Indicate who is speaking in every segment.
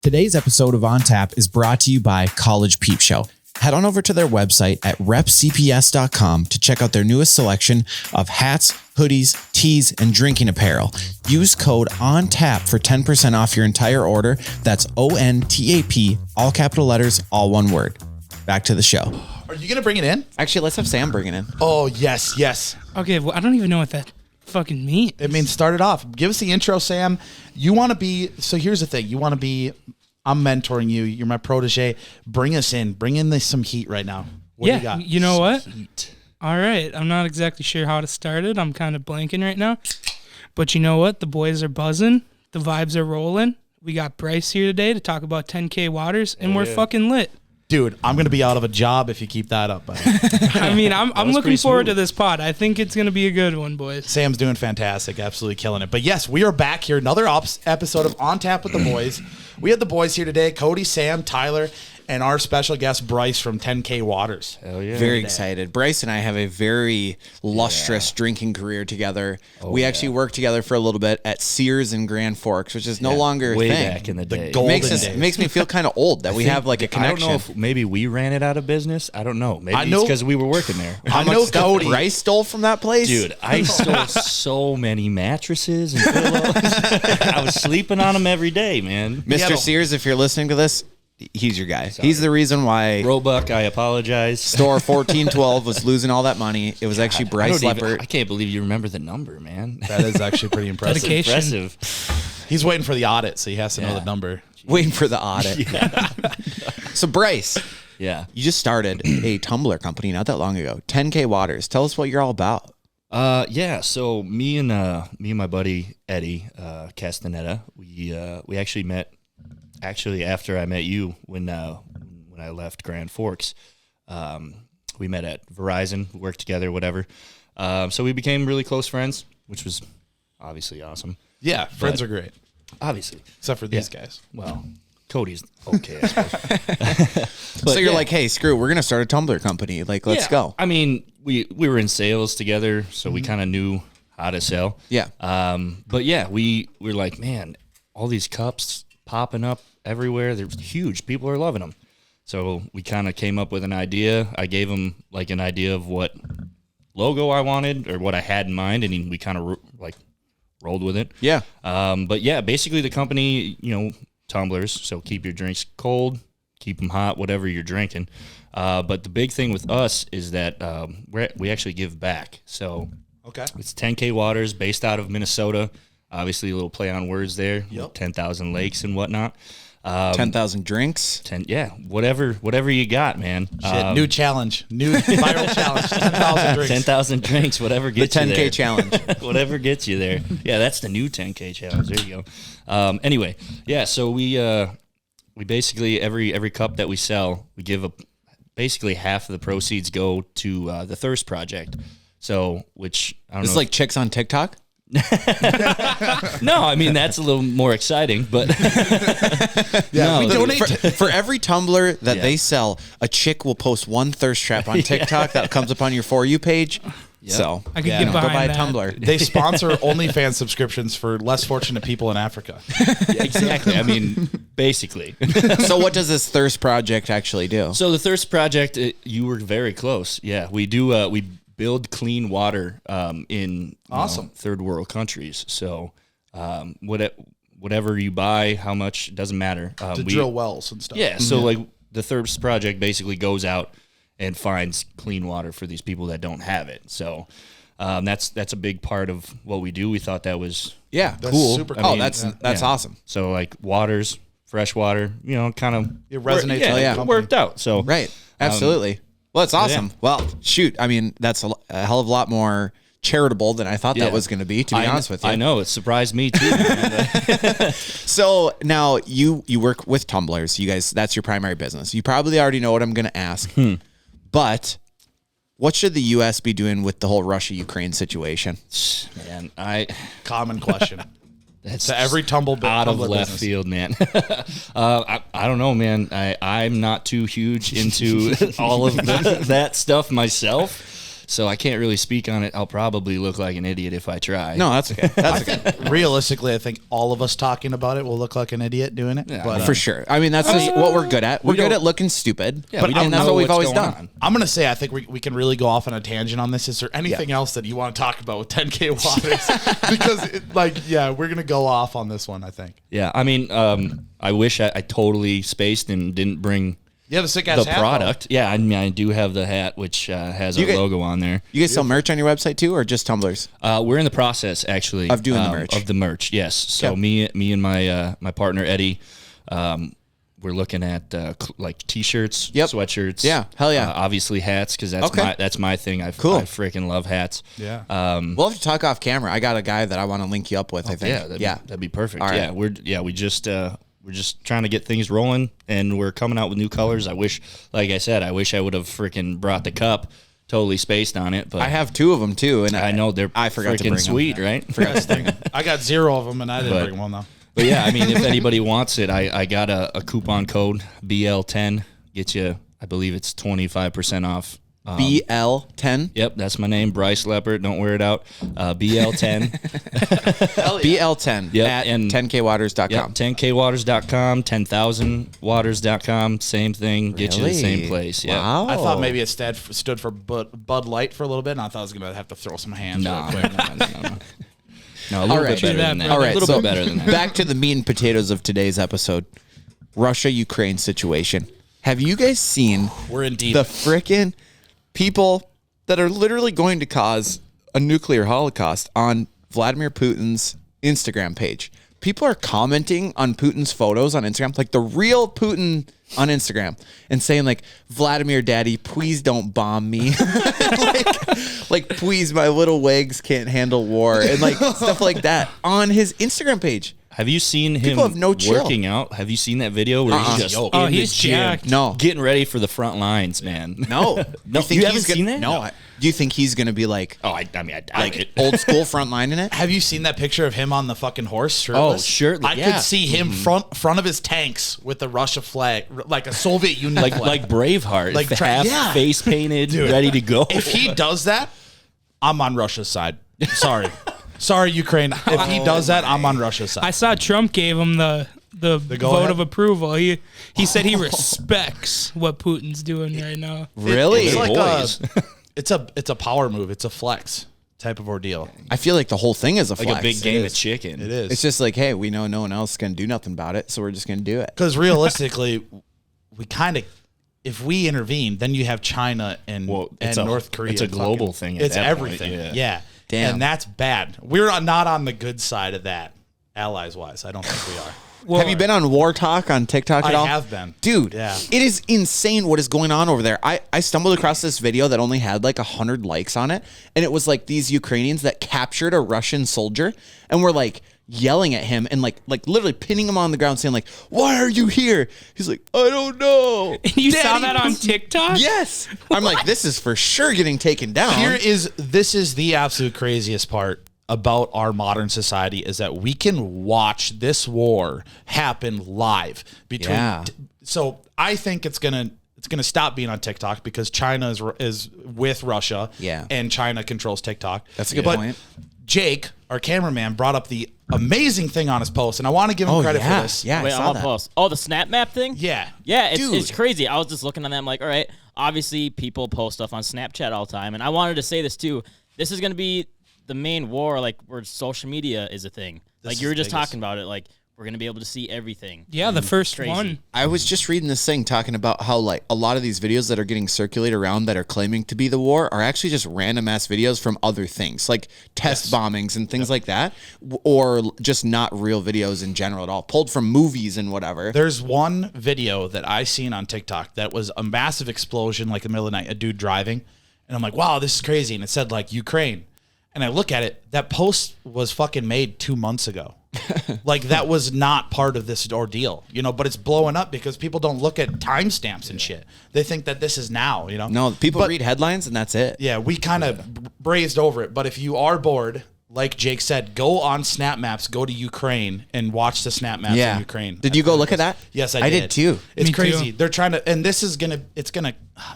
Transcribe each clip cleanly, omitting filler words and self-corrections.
Speaker 1: Today's episode of On Tap is brought to you by College Peep Show. Head on over to their website at repcps.com to check out their newest selection of hats, hoodies, tees, and drinking apparel. Use code ONTAP for 10% off your entire order. That's ONTAP, all capital letters, all one word. Back to the show.
Speaker 2: Are you going to bring it in?
Speaker 1: Actually, let's have Sam bring it in.
Speaker 2: Oh, yes.
Speaker 3: Okay, well, I don't even know what that fucking means.
Speaker 2: It means start it off. Give us the intro, Sam. You want to be, so here's the thing. You want to be, I'm mentoring you. You're my protege. Bring us in. Bring in some heat right now. What do you got?
Speaker 3: You know what?
Speaker 2: Heat.
Speaker 3: All right. I'm not exactly sure how to start it. I'm kind of blanking right now. But you know what? The boys are buzzing. The vibes are rolling. We got Bryce here today to talk about 10K waters, and we're fucking lit.
Speaker 2: Dude, I'm going to be out of a job if you keep that up, buddy.
Speaker 3: I mean, I'm looking forward to this pod. I think it's going to be a good one, boys.
Speaker 2: Sam's doing fantastic. Absolutely killing it. But yes, we are back here. Another episode of On Tap with the Boys. We had the boys here today, Cody, Sam, Tyler, and our special guest, Bryce from 10K Waters.
Speaker 4: Hell yeah.
Speaker 1: Very excited. Bryce and I have a very lustrous drinking career together. We actually worked together for a little bit at Sears in Grand Forks, which is no longer a
Speaker 4: way
Speaker 1: thing.
Speaker 4: back in the day.
Speaker 1: Makes me feel kind of old that we have like a connection.
Speaker 4: I don't know if maybe we ran it out of business. I don't know. Maybe
Speaker 2: know-
Speaker 4: it's because we were working there.
Speaker 2: I know Cody.
Speaker 1: Bryce stole from that place?
Speaker 4: Dude, I stole so many mattresses and pillows. I was sleeping on them every day, man.
Speaker 1: Mr. Sears, if you're listening to this, he's your guy. He's the reason why
Speaker 4: Roebuck, I apologize.
Speaker 1: store 1412 was losing all that money. It was actually Bryce Leppert.
Speaker 4: I can't believe you remember the number, man.
Speaker 2: That is actually pretty impressive.
Speaker 3: Dedication.
Speaker 4: Impressive.
Speaker 2: He's waiting for the audit, so he has to know the number.
Speaker 1: Waiting for the audit. So Bryce,
Speaker 4: Yeah.
Speaker 1: you just started a tumbler company not that long ago, 10K Waters. Tell us what you're all about.
Speaker 4: Yeah. So me and my buddy Eddie Castaneda, we actually met. Actually, after I met you, when I left Grand Forks, we met at Verizon, worked together, whatever. So we became really close friends, which was obviously awesome.
Speaker 2: Yeah, friends are great.
Speaker 4: Obviously,
Speaker 2: Except for these guys.
Speaker 4: well, Cody's okay, I suppose.
Speaker 1: So you're like, hey, screw it, we're going to start a tumbler company. Like, let's go.
Speaker 4: I mean, we were in sales together, so we kind of knew how to sell.
Speaker 1: Yeah.
Speaker 4: But yeah, we were like, man, all these cups popping up everywhere. They're huge. People are loving them. So we kind of came up with an idea. I gave him like an idea of what logo I wanted or what I had in mind, and we kind of rolled with it.
Speaker 1: Yeah.
Speaker 4: But yeah, basically the company, tumblers. So keep your drinks cold, keep them hot, whatever you're drinking. But the big thing with us is that we actually give back. So
Speaker 2: Okay.
Speaker 4: it's 10K Waters based out of Minnesota. Obviously, a little play on words there.
Speaker 2: Yep.
Speaker 4: 10,000 lakes and whatnot.
Speaker 1: 10,000 drinks.
Speaker 4: Whatever you got, man.
Speaker 2: Shit, new challenge. New viral challenge. 10,000 drinks.
Speaker 4: 10,000 drinks, whatever
Speaker 1: The
Speaker 4: gets you
Speaker 1: 10K
Speaker 4: there.
Speaker 1: challenge.
Speaker 4: Whatever gets you there. Yeah, that's the new 10K challenge. There you go. Anyway, yeah, so we basically, every cup that we sell, we give basically half of the proceeds go to the Thirst Project. So, which, I don't know.
Speaker 1: It's like chicks on TikTok?
Speaker 4: No, I mean, that's a little more exciting, but
Speaker 2: Yeah,
Speaker 4: no,
Speaker 2: we donate.
Speaker 1: For every tumbler that they sell, a chick will post one thirst trap on TikTok that comes up on your For You page. So
Speaker 3: I could get
Speaker 1: go
Speaker 3: behind
Speaker 1: buy a
Speaker 3: that.
Speaker 1: tumbler.
Speaker 2: They sponsor OnlyFans subscriptions for less fortunate people in Africa.
Speaker 4: Yeah, exactly. I mean, basically.
Speaker 1: So what does this thirst project actually do?
Speaker 4: So the Thirst Project, you were very close. Yeah, we do. We build clean water in
Speaker 2: Awesome.
Speaker 4: third world countries. So whatever you buy, how much, doesn't matter.
Speaker 2: To drill wells and stuff.
Speaker 4: Yeah. So like the Thirst Project basically goes out and finds clean water for these people that don't have it. So that's a big part of what we do. We thought that was
Speaker 1: Yeah,
Speaker 2: That's
Speaker 1: cool.
Speaker 2: super
Speaker 1: Oh,
Speaker 2: cool.
Speaker 1: that's
Speaker 4: yeah.
Speaker 1: awesome.
Speaker 4: So like waters, fresh water, kind of
Speaker 2: It resonates
Speaker 4: Yeah,
Speaker 2: with the
Speaker 4: it
Speaker 2: company.
Speaker 4: worked out. So
Speaker 1: Right. Absolutely. Well, it's awesome.
Speaker 4: yeah.
Speaker 1: Well, shoot. I mean, that's a hell of a lot more charitable than I thought that was going to be, to be honest with you.
Speaker 4: I know. It surprised me, too. man.
Speaker 1: So now you work with tumblers. You guys, that's your primary business. You probably already know what I'm going to ask. But what should the U.S. be doing with the whole Russia-Ukraine situation?
Speaker 4: Man,
Speaker 2: Common question.
Speaker 4: that's
Speaker 2: To every tumbler
Speaker 4: out of
Speaker 2: tumbler
Speaker 4: left
Speaker 2: business.
Speaker 4: field, man. I don't know, man. I'm not too huge into all of that stuff myself. So I can't really speak on it. I'll probably look like an idiot if I try.
Speaker 1: No, that's okay. That's okay.
Speaker 2: Realistically, I think all of us talking about it will look like an idiot doing it.
Speaker 4: Yeah,
Speaker 2: but
Speaker 1: For sure. I mean, that's just what we're good at. We're good at looking stupid.
Speaker 4: Yeah, we don't
Speaker 1: and that's
Speaker 4: know
Speaker 1: what we've
Speaker 4: what's
Speaker 1: always
Speaker 4: going
Speaker 1: done.
Speaker 4: on.
Speaker 2: I'm going to say I think we can really go off on a tangent on this. Is there anything else that you want to talk about with 10K waters? Because, we're going to go off on this one, I think.
Speaker 4: Yeah, I mean, I wish I totally spaced and didn't bring
Speaker 2: You have a sick-ass
Speaker 4: the
Speaker 2: hat,
Speaker 4: product. Yeah, I mean, I do have the hat, which has our logo on there.
Speaker 1: You guys sell merch on your website too, or just tumblers?
Speaker 4: We're in the process, actually,
Speaker 1: Of doing the merch.
Speaker 4: Of the merch, yes. So
Speaker 1: Yep.
Speaker 4: me and my partner Eddie, we're looking at like t-shirts,
Speaker 1: Yep.
Speaker 4: sweatshirts.
Speaker 1: Yeah, hell yeah.
Speaker 4: Obviously hats, because that's my thing.
Speaker 1: Cool.
Speaker 4: I freaking love hats.
Speaker 2: Yeah.
Speaker 1: We'll have to talk off camera. I got a guy that I want to link you up with. I think.
Speaker 4: Yeah, that'd be perfect.
Speaker 1: All right.
Speaker 4: Yeah, we're just trying to get things rolling, and we're coming out with new colors. I wish, like I said, I would have freaking brought the cup. Totally spaced on it, but
Speaker 1: I have 2 of them too, and
Speaker 4: I know they're
Speaker 1: I forgot to bring
Speaker 4: freaking sweet, right?
Speaker 2: I got 0 of them, and I didn't bring one, though.
Speaker 4: But yeah, I mean, if anybody wants it, I got a coupon code BL10. Get you, I believe it's 25% off.
Speaker 1: BL10.
Speaker 4: Yep, that's my name, Bryce Leppert. Don't wear it out. BL10.
Speaker 1: BL10
Speaker 4: Yep,
Speaker 1: at
Speaker 4: and
Speaker 1: 10kwaters.com.
Speaker 4: Yep, 10kwaters.com, 10,000waters.com, same thing. Get you the same place. Yeah.
Speaker 1: Wow.
Speaker 2: I thought maybe it stood for Bud Light for a little bit, and I thought I was going to have to throw some hands real quick.
Speaker 4: No, a little
Speaker 1: right.
Speaker 4: bit better than that.
Speaker 1: All right,
Speaker 4: a little
Speaker 1: so
Speaker 4: bit better than that.
Speaker 1: Back to the meat and potatoes of today's episode. Russia-Ukraine situation. Have you guys seen
Speaker 2: We're in deep.
Speaker 1: the frickin' people that are literally going to cause a nuclear holocaust on Vladimir Putin's Instagram page? People are commenting on Putin's photos on Instagram, like the real Putin on Instagram, and saying like, Vladimir daddy, please don't bomb me. like please, my little legs can't handle war, and like stuff like that on his Instagram page.
Speaker 4: Have you seen him
Speaker 1: People have no chill.
Speaker 4: working out? Have you seen that video where he's just
Speaker 3: Oh,
Speaker 4: in the
Speaker 3: he's
Speaker 4: gym,
Speaker 3: jacked.
Speaker 1: No.
Speaker 4: getting ready for the front lines, man?
Speaker 1: No,
Speaker 4: No, you haven't seen that?
Speaker 1: No. Do you think he's gonna be like
Speaker 4: I mean, I doubt
Speaker 1: like
Speaker 4: it.
Speaker 1: old school front line in it?
Speaker 2: Have you seen that picture of him on the fucking horse shirtless?
Speaker 4: Oh, shirtless,
Speaker 2: I
Speaker 4: yeah.
Speaker 2: could see him front of his tanks with the Russia flag, like a Soviet Union
Speaker 4: like
Speaker 2: flag.
Speaker 4: Braveheart,
Speaker 2: Like
Speaker 4: half face painted, ready to go.
Speaker 2: If he does that, I'm on Russia's side. Sorry, Ukraine. If he does that, I'm on Russia's side.
Speaker 3: I saw Trump gave him the vote
Speaker 2: go-ahead?
Speaker 3: of approval. He said he respects what Putin's doing right now.
Speaker 1: Really?
Speaker 2: It's like
Speaker 4: boys.
Speaker 2: it's a power move. It's a flex type of ordeal.
Speaker 1: I feel like the whole thing is a
Speaker 4: like
Speaker 1: flex.
Speaker 4: a big game of chicken.
Speaker 2: It is.
Speaker 1: It's just like, hey, we know no one else is gonna do nothing about it, so we're just gonna do it.
Speaker 2: Because realistically, we kind of, if we intervene, then you have China and North Korea.
Speaker 4: It's a global thing at
Speaker 2: It's
Speaker 4: that point,
Speaker 2: everything.
Speaker 4: yeah.
Speaker 1: Damn.
Speaker 2: And that's bad. We're not on the good side of that, allies wise. I don't think we are.
Speaker 3: Well,
Speaker 1: Have you been on War Talk on TikTok at
Speaker 2: I
Speaker 1: all?
Speaker 2: have been.
Speaker 1: Dude,
Speaker 2: Yeah.
Speaker 1: it is insane what is going on over there. I stumbled across this video that only had like 100 likes on it, and it was like these Ukrainians that captured a Russian soldier and were like yelling at him and like literally pinning him on the ground saying like, why are you here? He's like, I don't know.
Speaker 3: You saw
Speaker 1: Daddy,
Speaker 3: that on TikTok?
Speaker 1: Yes. I'm like, this is for sure getting taken down.
Speaker 2: This is the absolute craziest part about our modern society is that we can watch this war happen live between.
Speaker 1: Yeah.
Speaker 2: So I think it's gonna stop being on TikTok because China is with Russia.
Speaker 1: Yeah.
Speaker 2: And China controls TikTok.
Speaker 1: That's a good
Speaker 2: But
Speaker 1: point.
Speaker 2: Jake, our cameraman, brought up the amazing thing on his post, and I want to give him credit for this.
Speaker 1: Yeah,
Speaker 5: Wait,
Speaker 1: I
Speaker 5: I'm
Speaker 1: saw
Speaker 5: on
Speaker 1: that.
Speaker 5: post. Oh, the Snap Map thing?
Speaker 2: Yeah.
Speaker 5: Yeah,
Speaker 1: Dude.
Speaker 5: it's crazy. I was just looking on that. I'm like, all right, obviously people post stuff on Snapchat all the time. And I wanted to say this too. This is going to be the main war, like where social media is a thing. Like you were just talking about it. Like we're going to be able to see everything.
Speaker 3: Yeah, the first
Speaker 5: Crazy.
Speaker 3: one.
Speaker 1: I was just reading this thing talking about how like a lot of these videos that are getting circulated around that are claiming to be the war are actually just random ass videos from other things like test bombings and things like that, or just not real videos in general at all, pulled from movies and whatever.
Speaker 2: There's one video that I seen on TikTok that was a massive explosion, like in the middle of the night, a dude driving, and I'm like, wow, this is crazy. And it said like Ukraine. And I look at it, that post was fucking made 2 months ago. Like that was not part of this ordeal, but it's blowing up because people don't look at timestamps and shit. They think that this is now,
Speaker 1: No, people read headlines and that's it.
Speaker 2: Yeah, we kind of brazed over it. But if you are bored like Jake said, go on Snap Maps, go to Ukraine and watch the Snap Maps in Ukraine.
Speaker 1: Did you go look at that?
Speaker 2: Yes, I
Speaker 1: did too.
Speaker 2: It's
Speaker 3: Me
Speaker 2: crazy.
Speaker 3: too.
Speaker 2: They're trying to, and this is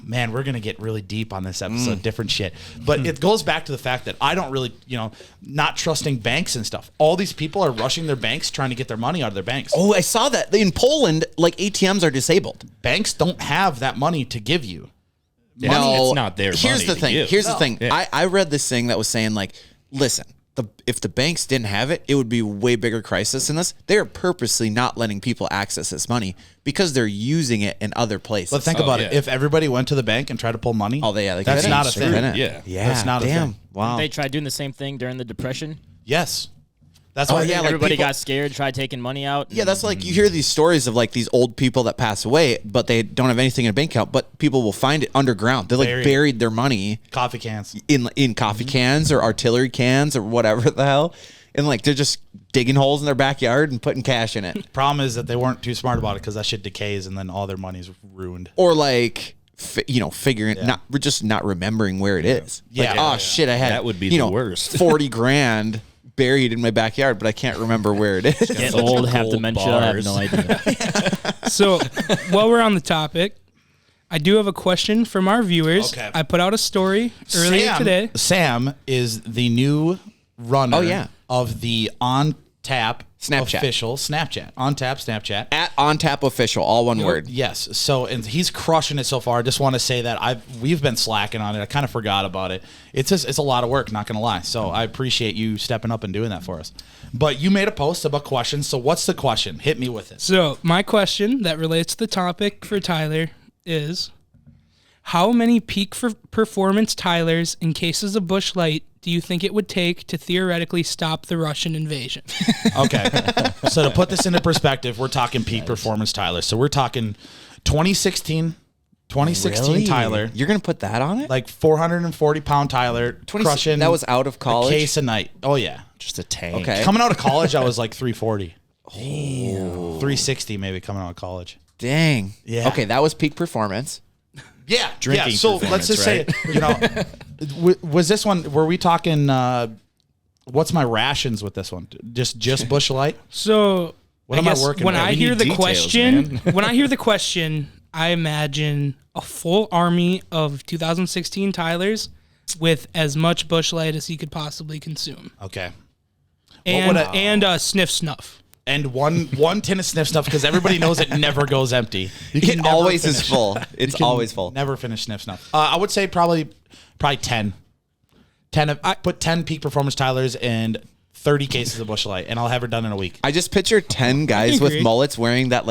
Speaker 2: man, we're going to get really deep on this episode, different shit. But it goes back to the fact that I don't really, not trusting banks and stuff. All these people are rushing their banks, trying to get their money out of their banks.
Speaker 1: Oh, I saw that. In Poland, like ATMs are disabled.
Speaker 2: Banks don't have that money to give you.
Speaker 1: No,
Speaker 4: it's not their
Speaker 1: Here's
Speaker 4: money
Speaker 1: the
Speaker 4: to
Speaker 1: thing.
Speaker 4: give.
Speaker 1: Here's the
Speaker 4: No.
Speaker 1: thing.
Speaker 4: Yeah.
Speaker 1: I read this thing that was saying like, listen, if the banks didn't have it, it would be a way bigger crisis than this. They're purposely not letting people access this money because they're using it in other places.
Speaker 2: But think about it.
Speaker 4: yeah.
Speaker 2: If everybody went to the bank and tried to pull money,
Speaker 1: they
Speaker 2: that's
Speaker 1: couldn't.
Speaker 2: not a thing.
Speaker 1: Couldn't.
Speaker 4: Yeah.
Speaker 1: Yeah.
Speaker 2: That's not a
Speaker 1: damn.
Speaker 2: thing.
Speaker 1: Wow.
Speaker 5: They tried doing the same thing during the Depression.
Speaker 2: Yes. That's
Speaker 1: Oh,
Speaker 2: why
Speaker 1: yeah, like
Speaker 5: Everybody
Speaker 1: people-
Speaker 5: got scared, tried taking money out.
Speaker 1: Yeah, that's like you hear these stories of like these old people that pass away, but they don't have anything in a bank account, but people will find it underground. They like buried their money
Speaker 2: coffee cans.
Speaker 1: in coffee cans or artillery cans or whatever the hell. And like they're just digging holes in their backyard and putting cash in it.
Speaker 2: Problem is that they weren't too smart about it because that shit decays and then all their money's ruined.
Speaker 1: Or like figuring we're just not remembering where it is.
Speaker 2: Yeah.
Speaker 1: Like,
Speaker 2: Yeah, yeah.
Speaker 1: shit, I had
Speaker 4: That would be the worst.
Speaker 1: 40 grand buried in my backyard, but I can't remember where it is.
Speaker 5: Get old, have
Speaker 4: gold
Speaker 5: dementia, I have
Speaker 4: bars.
Speaker 5: no idea.
Speaker 3: So while we're on the topic, I do have a question from our viewers.
Speaker 2: Okay.
Speaker 3: I put out a story earlier today.
Speaker 2: Sam is the new runner
Speaker 1: Oh, yeah.
Speaker 2: of the On Tap
Speaker 1: Snapchat.
Speaker 2: official Snapchat. On Tap Snapchat.
Speaker 1: At OnTap Official, all one word.
Speaker 2: Yes. So, and he's crushing it so far. I just want to say that we've been slacking on it. I kind of forgot about it. It's a lot of work, not going to lie. So I appreciate you stepping up and doing that for us. But you made a post about questions. So what's the question? Hit me with it.
Speaker 3: So my question that relates to the topic for Tyler is, how many peak performance Tylers in cases of Busch Light do you think it would take to theoretically stop the Russian invasion?
Speaker 2: Okay. So to put this into perspective, we're talking peak performance Tyler. So we're talking 2016
Speaker 1: Really?
Speaker 2: Tyler.
Speaker 1: You're going to put that on it?
Speaker 2: Like 440-pound Tyler crushing.
Speaker 1: That was out of
Speaker 2: a
Speaker 1: college?
Speaker 2: case a night. Oh, yeah.
Speaker 4: Just a tank.
Speaker 1: Okay.
Speaker 2: Coming out of college, I was like 340. Damn. 360 maybe coming out of college.
Speaker 1: Dang.
Speaker 2: Yeah.
Speaker 1: Okay, that was peak performance.
Speaker 2: Yeah.
Speaker 4: Drinking
Speaker 2: yeah. So let's just say, was this one, were we talking, what's my rations with this one? Just Busch Light?
Speaker 3: So
Speaker 2: What am I working
Speaker 3: when
Speaker 2: with?
Speaker 3: I
Speaker 4: We
Speaker 3: hear
Speaker 4: need
Speaker 3: the
Speaker 4: details,
Speaker 3: question,
Speaker 4: man.
Speaker 3: when I hear the question, I imagine a full army of 2016 Tylers with as much Busch Light as he could possibly consume,
Speaker 2: Okay.
Speaker 3: and sniff snuff.
Speaker 2: And one tin of sniff stuff because everybody knows it never goes empty. You
Speaker 1: It
Speaker 2: never
Speaker 1: always is
Speaker 2: finish.
Speaker 1: full.
Speaker 2: You
Speaker 1: It's
Speaker 2: can
Speaker 1: always full.
Speaker 2: Never finish sniff snuff. I would say probably 10. 10 I put 10 peak performance Tylers and 30 cases of Busch Light, and I'll have it done in a week.
Speaker 1: I just picture 10 guys with
Speaker 3: agree.
Speaker 1: mullets wearing that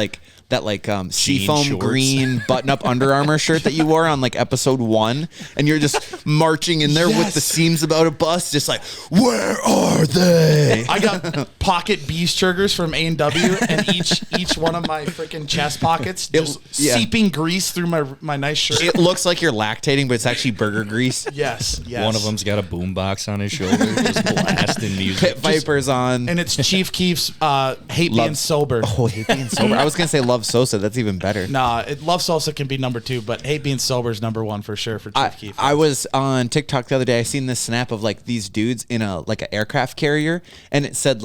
Speaker 1: seafoam
Speaker 4: shorts.
Speaker 1: green button-up Under Armour shirt that you wore on like episode 1, and you're just marching in there with the seams about a bus, just like, where are they?
Speaker 2: I got pocket beef burgers from A&W, and each one of my freaking chest pockets just seeping grease through my nice shirt.
Speaker 1: It looks like you're lactating, but it's actually burger grease.
Speaker 2: Yes.
Speaker 4: One of them's got a boombox on his shoulder, just blasting music.
Speaker 1: Pit Vipers on.
Speaker 2: And it's Chief Keef's Hate Being Sober.
Speaker 1: Oh, Hate Being Sober. I was going to say Love Sosa. That's even better.
Speaker 2: Nah, Love Sosa can be number 2, but Hate Being Sober is number 1 for sure for Chief Keef.
Speaker 1: I was on TikTok the other day. I seen this snap of like these dudes in an aircraft carrier, and it said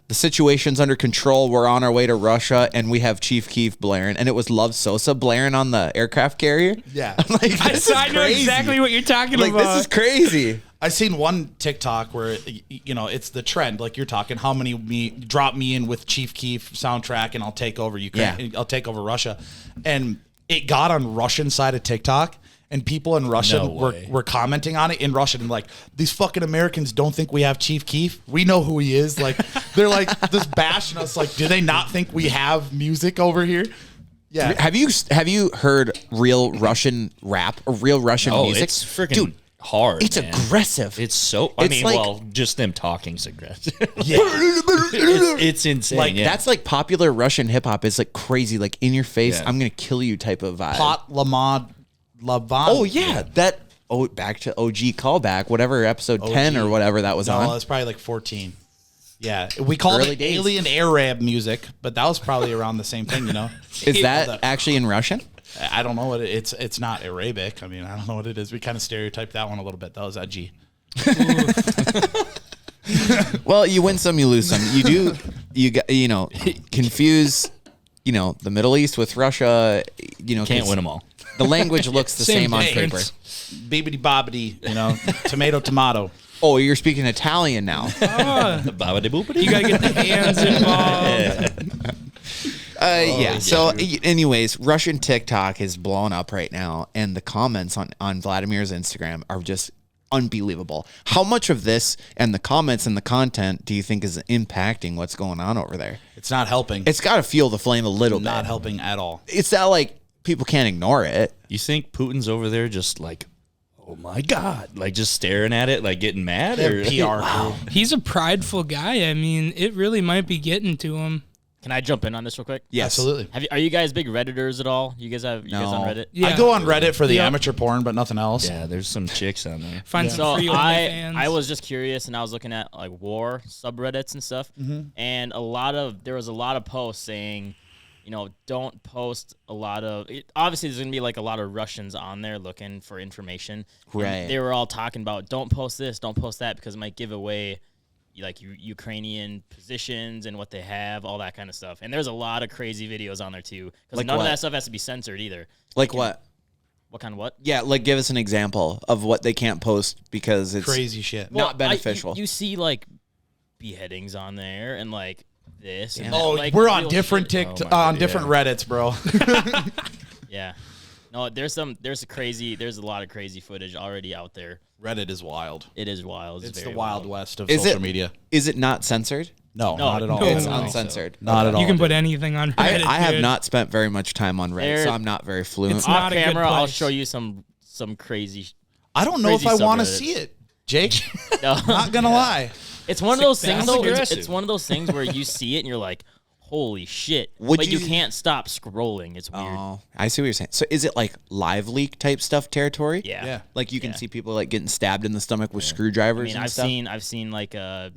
Speaker 1: the situation's under control. We're on our way to Russia, and we have Chief Keef blaring, and it was Love Sosa blaring on the aircraft carrier.
Speaker 2: Yeah.
Speaker 1: I'm like,
Speaker 3: I know exactly what you're talking
Speaker 1: like,
Speaker 3: about.
Speaker 1: this is crazy.
Speaker 2: I seen one TikTok where it's the trend, like you're talking, how many drop me in with Chief Keef soundtrack and I'll take over Ukraine,
Speaker 1: Yeah.
Speaker 2: I'll take over Russia, and it got on Russian side of TikTok, and people in Russia
Speaker 4: No way.
Speaker 2: were commenting on it in Russian and like, these fucking Americans don't think we have Chief Keef. We know who he is. Like they're like just bashing us. Like, do they not think we have music over here? Yeah.
Speaker 1: Have you heard real Russian rap or real Russian
Speaker 4: Oh,
Speaker 1: music?
Speaker 4: it's freaking
Speaker 1: Dude,
Speaker 4: hard.
Speaker 1: it's
Speaker 4: man.
Speaker 1: aggressive.
Speaker 4: It's so.
Speaker 1: It's like-
Speaker 4: well, just them talking's aggressive.
Speaker 2: Yeah.
Speaker 4: it's insane.
Speaker 2: Like,
Speaker 4: yeah.
Speaker 1: That's like popular Russian hip hop. It's like crazy, like in your face,
Speaker 4: Yeah.
Speaker 1: I'm gonna kill you type of vibe.
Speaker 2: Pot Lamad Lavan.
Speaker 1: Oh yeah, that. Oh, back to OG callback, whatever episode 10 or whatever that was
Speaker 2: No,
Speaker 1: on.
Speaker 2: it's probably like 14. Yeah, we called
Speaker 1: Early
Speaker 2: it
Speaker 1: days.
Speaker 2: alien Arab music, but that was probably around the same thing,
Speaker 1: Is that actually in Russian?
Speaker 2: I don't know what it's not Arabic. I mean, I don't know what it is. We kind of stereotyped that one a little bit. That was edgy.
Speaker 1: Well, you win some, you lose some. Confuse, the Middle East with Russia.
Speaker 4: Can't win them all.
Speaker 1: The language looks the same on paper.
Speaker 2: Bibbidi bobbidi, tomato.
Speaker 1: Oh, you're speaking Italian now.
Speaker 4: Bobbidi boopity.
Speaker 3: You gotta get the hands involved.
Speaker 1: Yeah. So, anyways, Russian TikTok is blowing up right now, and the comments on Vladimir's Instagram are just unbelievable. How much of this and the comments and the content do you think is impacting what's going on over there?
Speaker 2: It's not helping.
Speaker 1: It's got to fuel the flame a little bit.
Speaker 2: Not helping at all.
Speaker 1: It's not like people can't ignore it.
Speaker 4: You think Putin's over there just like, oh my God, like just staring at it, like getting mad? Or
Speaker 2: PR. Wow.
Speaker 3: He's a prideful guy. I mean, it really might be getting to him.
Speaker 5: Can I jump in on this real quick?
Speaker 1: Yes.
Speaker 2: Absolutely.
Speaker 5: Are you guys big Redditors at all? You guys on Reddit?
Speaker 3: Yeah.
Speaker 2: I go on Reddit for the amateur porn, but nothing else.
Speaker 4: Yeah, there's some chicks on there.
Speaker 3: Find some free OnlyFans.
Speaker 5: I was just curious, and I was looking at like war subreddits and stuff, and there was a lot of posts saying, don't post a lot of. Obviously, there's gonna be like a lot of Russians on there looking for information.
Speaker 1: Right.
Speaker 5: And they were all talking about don't post this, don't post that, because it might give away like Ukrainian positions and what they have, all that kind of stuff. And there's a lot of crazy videos on there too, because
Speaker 1: Like
Speaker 5: none
Speaker 1: what?
Speaker 5: of that stuff has to be censored either.
Speaker 1: Like what?
Speaker 5: What kind of what?
Speaker 1: Yeah, like give us an example of what they can't post because it's
Speaker 2: Crazy shit.
Speaker 1: not beneficial.
Speaker 5: You see like beheadings on there and like this. And
Speaker 2: Oh,
Speaker 5: like,
Speaker 2: we're on
Speaker 5: real
Speaker 2: different
Speaker 5: shit.
Speaker 2: different Reddits, bro.
Speaker 5: Yeah. No, there's a lot of crazy footage already out there.
Speaker 2: Reddit is wild.
Speaker 5: It is wild.
Speaker 2: It's the
Speaker 5: very
Speaker 2: wild west of
Speaker 1: Is
Speaker 2: social
Speaker 1: it-
Speaker 2: media.
Speaker 1: Is it not censored?
Speaker 2: No,
Speaker 5: No,
Speaker 2: not at all.
Speaker 3: no.
Speaker 1: It's
Speaker 3: Oh,
Speaker 1: uncensored.
Speaker 2: Not at all.
Speaker 3: You can put anything on Reddit.
Speaker 1: I have
Speaker 3: dude.
Speaker 1: not spent very much time on Reddit, so
Speaker 5: There-
Speaker 1: I'm not very fluent.
Speaker 3: It's
Speaker 5: Off
Speaker 3: not a good
Speaker 5: camera, I'll
Speaker 3: place.
Speaker 5: show you some crazy.
Speaker 2: I don't know if
Speaker 5: Crazy
Speaker 2: I want to
Speaker 5: subreddits.
Speaker 2: see it, Jake.
Speaker 5: No.
Speaker 2: Not gonna lie.
Speaker 5: It's one of those things.
Speaker 4: Sounds
Speaker 5: Though,
Speaker 4: aggressive.
Speaker 5: it's one of those things where you see it and you're like, "Holy shit!"
Speaker 1: Would
Speaker 5: but you
Speaker 1: you-
Speaker 5: can't stop scrolling. It's weird.
Speaker 1: Oh, I see what you're saying. So is it like live leak type stuff territory?
Speaker 5: Yeah.
Speaker 1: Like you can
Speaker 5: Yeah.
Speaker 1: see people like getting stabbed in the stomach with
Speaker 5: I
Speaker 1: screwdrivers
Speaker 5: mean,
Speaker 1: and
Speaker 5: I've
Speaker 1: stuff.
Speaker 5: seen like a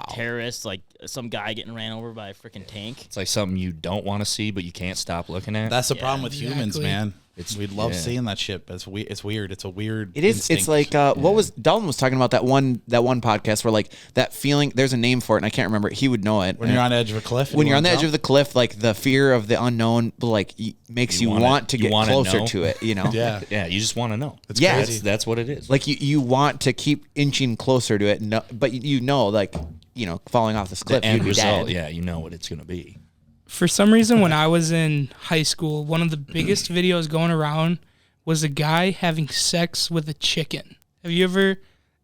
Speaker 5: terrorist, like some guy getting ran over by a freaking tank.
Speaker 4: It's like something you don't want to see, but you can't stop looking at.
Speaker 2: That's the problem with humans,
Speaker 3: exactly.
Speaker 2: man. We'd love
Speaker 4: yeah.
Speaker 2: seeing that shit, but it's weird. It's a weird.
Speaker 1: It is. It's
Speaker 2: instinct.
Speaker 1: like what was Dalton was talking about that one podcast where like that feeling. There's a name for it, and I can't remember it. He would know it.
Speaker 2: when you're on the edge of a cliff.
Speaker 1: When you're on the edge of the cliff, like the fear of the unknown, like makes you want to
Speaker 4: you
Speaker 1: get
Speaker 4: wanna
Speaker 1: closer
Speaker 4: know.
Speaker 1: to it. You know.
Speaker 2: Yeah.
Speaker 4: Yeah, you just want to know.
Speaker 2: It's
Speaker 1: Yeah.
Speaker 2: crazy.
Speaker 4: That's what it is.
Speaker 1: Like you want to keep inching closer to it, but like falling off this
Speaker 4: the
Speaker 1: cliff,
Speaker 4: end
Speaker 1: you'd be
Speaker 4: result,
Speaker 1: dead.
Speaker 4: yeah, you know what it's going to be.
Speaker 3: For some reason, when I was in high school, one of the biggest videos going around was a guy having sex with a chicken. Have you ever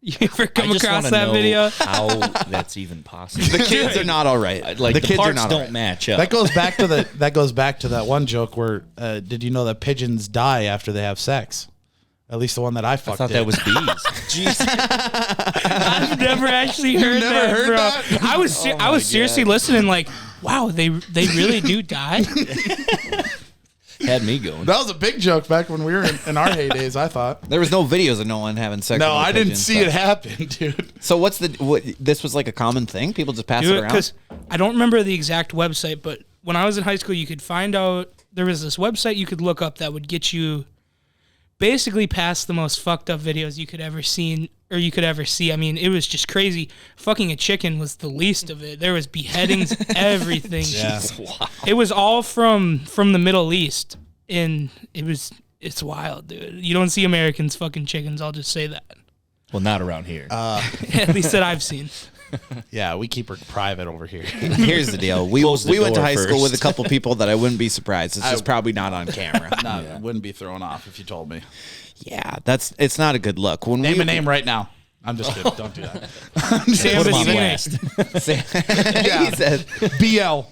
Speaker 3: come
Speaker 4: I just
Speaker 3: across
Speaker 4: wanna
Speaker 3: that
Speaker 4: know
Speaker 3: video?
Speaker 4: how that's even possible.
Speaker 1: The kids are not all right.
Speaker 4: Like
Speaker 1: the
Speaker 4: the
Speaker 1: kids are
Speaker 4: parts
Speaker 1: not all
Speaker 4: don't
Speaker 1: right.
Speaker 4: match up.
Speaker 2: That goes back to that one joke where did you know that pigeons die after they have sex? At least the one that I
Speaker 4: I
Speaker 2: fucked.
Speaker 4: thought that was bees.
Speaker 3: I've never actually heard
Speaker 2: never
Speaker 3: that,
Speaker 2: heard
Speaker 3: bro.
Speaker 2: that?
Speaker 3: I was seriously listening, like, wow, they really do die.
Speaker 4: Had me going.
Speaker 2: That was a big joke back when we were in our heydays. I thought.
Speaker 1: There was no videos of no one having sex.
Speaker 2: No,
Speaker 1: with a
Speaker 2: I didn't
Speaker 1: pigeon,
Speaker 2: see
Speaker 1: so.
Speaker 2: it happen, dude.
Speaker 1: So this was like a common thing? People just pass it around?
Speaker 3: Because I don't remember the exact website, but when I was in high school, you could find out there was this website you could look up that would get you basically past the most fucked up videos you could ever see. I mean, it was just crazy. Fucking a chicken was the least of it. There was beheadings, everything.
Speaker 2: Yeah.
Speaker 3: It was all from the Middle East, and it's wild, dude. You don't see Americans fucking chickens. I'll just say that.
Speaker 4: Well, not around here.
Speaker 3: At least that I've seen.
Speaker 2: Yeah, we keep her private over here.
Speaker 1: Here's the deal. We
Speaker 4: Close the
Speaker 1: went to
Speaker 4: door
Speaker 1: high school with a
Speaker 4: first.
Speaker 1: couple people that I wouldn't be surprised. It's just probably not on camera.
Speaker 2: No, wouldn't be thrown off if you told me.
Speaker 1: Yeah, it's not a good look. When
Speaker 2: Name
Speaker 1: we
Speaker 2: a name right now. I'm just kidding. Don't do that.
Speaker 3: Sam
Speaker 4: Put 'em on
Speaker 3: Bassini.
Speaker 1: he said
Speaker 2: BL.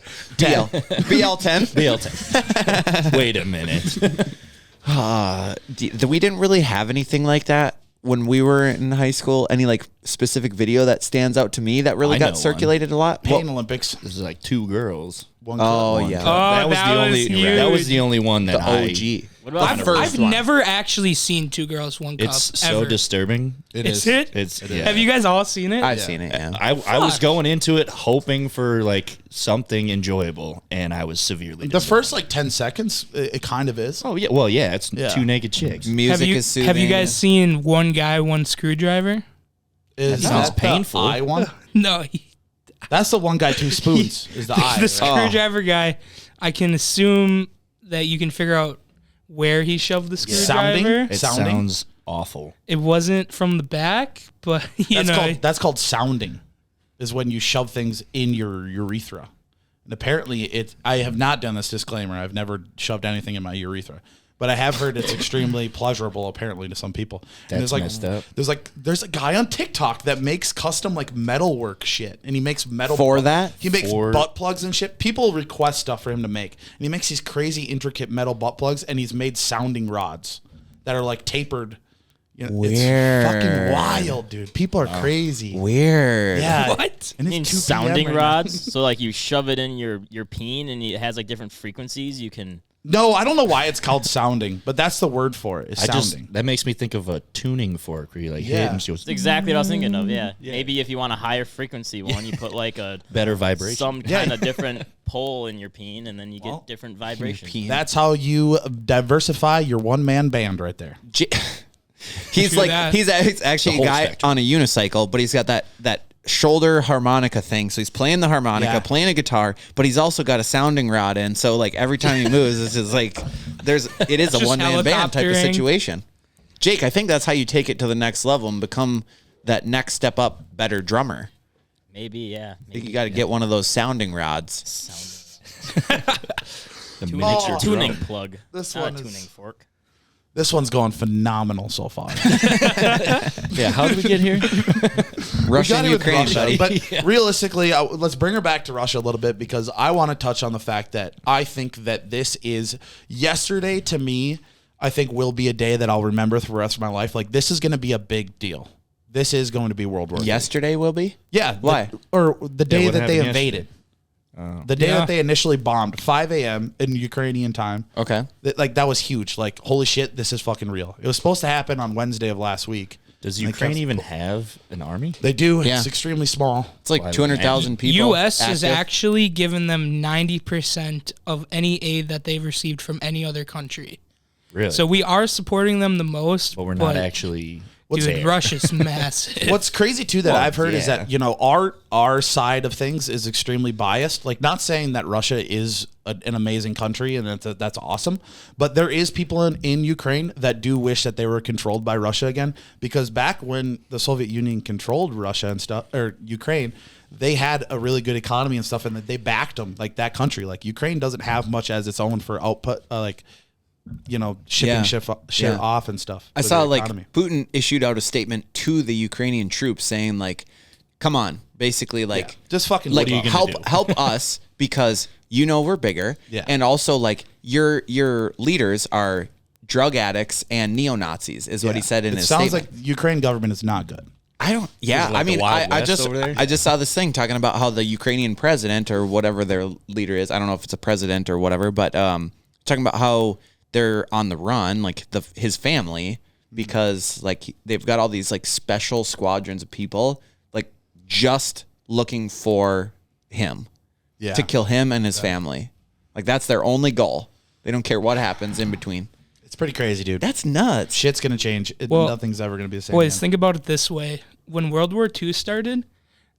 Speaker 1: BL10.
Speaker 4: BLT. Wait a minute.
Speaker 1: We didn't really have anything like that when we were in high school. Any like specific video that stands out to me that really
Speaker 4: I know
Speaker 1: got
Speaker 4: one.
Speaker 1: circulated a lot?
Speaker 2: Pain Olympics.
Speaker 4: This is like 2 girls.
Speaker 2: One
Speaker 1: Oh,
Speaker 2: girl,
Speaker 1: yeah.
Speaker 3: Oh,
Speaker 4: That was the only one that
Speaker 1: The
Speaker 4: I.
Speaker 1: OG.
Speaker 5: What about
Speaker 1: The
Speaker 3: I've
Speaker 1: first one.
Speaker 3: never actually seen 2 girls, 1 cup.
Speaker 4: It's so
Speaker 3: ever.
Speaker 4: disturbing.
Speaker 2: It
Speaker 3: Is
Speaker 2: is.
Speaker 3: it?
Speaker 4: It's yeah.
Speaker 3: Have you guys all seen it?
Speaker 1: I've seen it, yeah.
Speaker 4: I was going into it hoping for like something enjoyable, and I was severely
Speaker 2: The
Speaker 4: disappointed.
Speaker 2: first like 10 seconds, it kind of is.
Speaker 4: Oh yeah, well yeah, it's
Speaker 2: Yeah.
Speaker 4: 2 naked chicks.
Speaker 1: Music is soothing.
Speaker 3: have you guys seen One Guy, One Screwdriver?
Speaker 2: Is
Speaker 4: That sounds
Speaker 2: that
Speaker 4: painful.
Speaker 2: The eye one?
Speaker 3: No,
Speaker 2: That's the one guy, 2 spoons. Is the eye.
Speaker 3: the
Speaker 2: right?
Speaker 3: screwdriver guy. I can assume that you can figure out where he shoved the
Speaker 2: Sounding?
Speaker 3: screwdriver.
Speaker 4: It
Speaker 2: Sounding?
Speaker 4: sounds awful.
Speaker 3: It wasn't from the back, but
Speaker 2: That's called sounding. Is when you shove things in your urethra. And apparently, I have not done this disclaimer. I've never shoved anything in my urethra, but I have heard it's extremely pleasurable. Apparently, to some people. And
Speaker 4: That's messed up.
Speaker 2: There's a guy on TikTok that makes custom like metalwork shit, and he makes metal
Speaker 1: For that?
Speaker 2: He makes
Speaker 4: For-
Speaker 2: butt plugs and shit. People request stuff for him to make, and he makes these crazy intricate metal butt plugs, and he's made sounding rods that are like tapered. You know, it's fucking
Speaker 1: Weird.
Speaker 2: wild, dude. People are crazy.
Speaker 1: Weird.
Speaker 2: Yeah.
Speaker 3: What?
Speaker 2: And
Speaker 5: I mean,
Speaker 2: it's 2
Speaker 5: sounding
Speaker 2: PM right now.
Speaker 5: rods. So like you shove it in your peen, and it has like different frequencies. You can.
Speaker 2: No, I don't know why it's called sounding, but that's the word for it. Is sounding.
Speaker 4: That makes me think of a tuning fork where you like hit
Speaker 2: Yeah.
Speaker 4: and she goes
Speaker 5: That's exactly what I was thinking of. Yeah. Maybe if you want a higher frequency one, you put like a
Speaker 4: better vibration.
Speaker 5: some kind of different pole in your peen, and then you get
Speaker 2: Well,
Speaker 5: different vibrations.
Speaker 1: Peen.
Speaker 2: That's how you diversify your one-man band right there.
Speaker 1: He's
Speaker 3: True
Speaker 1: like
Speaker 3: that.
Speaker 1: he's actually a
Speaker 4: whole
Speaker 1: guy
Speaker 4: spectrum.
Speaker 1: on a unicycle, but he's got that shoulder harmonica thing. So he's playing the harmonica,
Speaker 2: Yeah.
Speaker 1: playing a guitar, but he's also got a sounding rod in. So like every time he moves, it's just like it is a
Speaker 3: Just
Speaker 1: one man band type of
Speaker 3: helicoptering.
Speaker 1: situation. Jake, I think that's how you take it to the next level and become that next step up better drummer.
Speaker 5: Maybe, yeah.
Speaker 1: I think you got to get one of those sounding rods.
Speaker 5: Sounding.
Speaker 4: the miniature
Speaker 5: Tuning
Speaker 4: drum.
Speaker 5: plug.
Speaker 2: This
Speaker 5: Not
Speaker 2: one
Speaker 5: a
Speaker 2: is-
Speaker 5: tuning fork.
Speaker 2: This one's going phenomenal so far.
Speaker 4: Yeah, how did we get here?
Speaker 1: Russia
Speaker 2: Got
Speaker 1: and
Speaker 2: it with
Speaker 1: Ukraine,
Speaker 2: Russia,
Speaker 1: buddy.
Speaker 2: But realistically, let's bring her back to Russia a little bit because I want to touch on the fact that I think that this is yesterday to me. I think will be a day that I'll remember for the rest of my life. Like this is going to be a big deal. This is going to be World War III.
Speaker 1: Yesterday will be?
Speaker 2: Yeah.
Speaker 1: Why?
Speaker 2: Or the day
Speaker 4: what
Speaker 2: that they
Speaker 4: happened
Speaker 2: invaded. The day
Speaker 3: Yeah.
Speaker 2: that they initially bombed, 5 a.m. in Ukrainian time.
Speaker 1: Okay.
Speaker 2: That was huge. Like, holy shit, this is fucking real. It was supposed to happen on Wednesday of last week.
Speaker 4: Does
Speaker 2: They
Speaker 4: Ukraine
Speaker 2: kept-
Speaker 4: even have an army?
Speaker 2: They do.
Speaker 1: Yeah.
Speaker 2: It's extremely small.
Speaker 1: It's like
Speaker 4: Why would
Speaker 1: 200,000 people.
Speaker 3: U.S. has
Speaker 1: active.
Speaker 3: actually given them 90% of any aid that they've received from any other country.
Speaker 4: Really?
Speaker 3: So we are supporting them the most,
Speaker 4: but we're not actually.
Speaker 3: Dude,
Speaker 4: there.
Speaker 3: Russia's massive.
Speaker 2: What's crazy too that I've heard is
Speaker 1: yeah.
Speaker 2: that our side of things is extremely biased. Like, not saying that Russia is an amazing country and that's awesome, but there is people in Ukraine that do wish that they were controlled by Russia again, because back when the Soviet Union controlled Russia and stuff, or Ukraine, they had a really good economy and stuff, and that they backed them, like that country. Like Ukraine doesn't have much as its own for output, shipping
Speaker 1: Yeah.
Speaker 2: shit
Speaker 1: Yeah.
Speaker 2: off and stuff.
Speaker 1: I
Speaker 2: for
Speaker 1: saw
Speaker 2: their
Speaker 1: like
Speaker 2: economy.
Speaker 1: Putin issued out a statement to the Ukrainian troops saying like, "Come on, basically like,
Speaker 2: just fucking
Speaker 1: like
Speaker 2: what are you
Speaker 4: gonna do?
Speaker 1: help us because we're bigger,
Speaker 2: Yeah.
Speaker 1: and also like your leaders are drug addicts and neo Nazis," is what he said in
Speaker 2: it
Speaker 1: his
Speaker 2: sounds
Speaker 1: statement.
Speaker 2: like Ukraine government is not good.
Speaker 1: I don't. Yeah,
Speaker 4: Is it like
Speaker 1: I
Speaker 4: the
Speaker 1: mean,
Speaker 4: Wild
Speaker 1: I
Speaker 4: West
Speaker 1: just
Speaker 4: over there?
Speaker 1: I just saw this thing talking about how the Ukrainian president or whatever their leader is. I don't know if it's a president or whatever, but talking about how they're on the run, like his family, because like they've got all these like special squadrons of people like just looking for him
Speaker 2: Yeah.
Speaker 1: to kill him and his family. Like that's their only goal. They don't care what happens in between.
Speaker 2: It's pretty crazy, dude.
Speaker 1: That's nuts.
Speaker 2: Shit's gonna change.
Speaker 3: Well,
Speaker 2: Nothing's ever gonna be the same.
Speaker 3: Boys,
Speaker 2: again.
Speaker 3: think about it this way. When World War II started,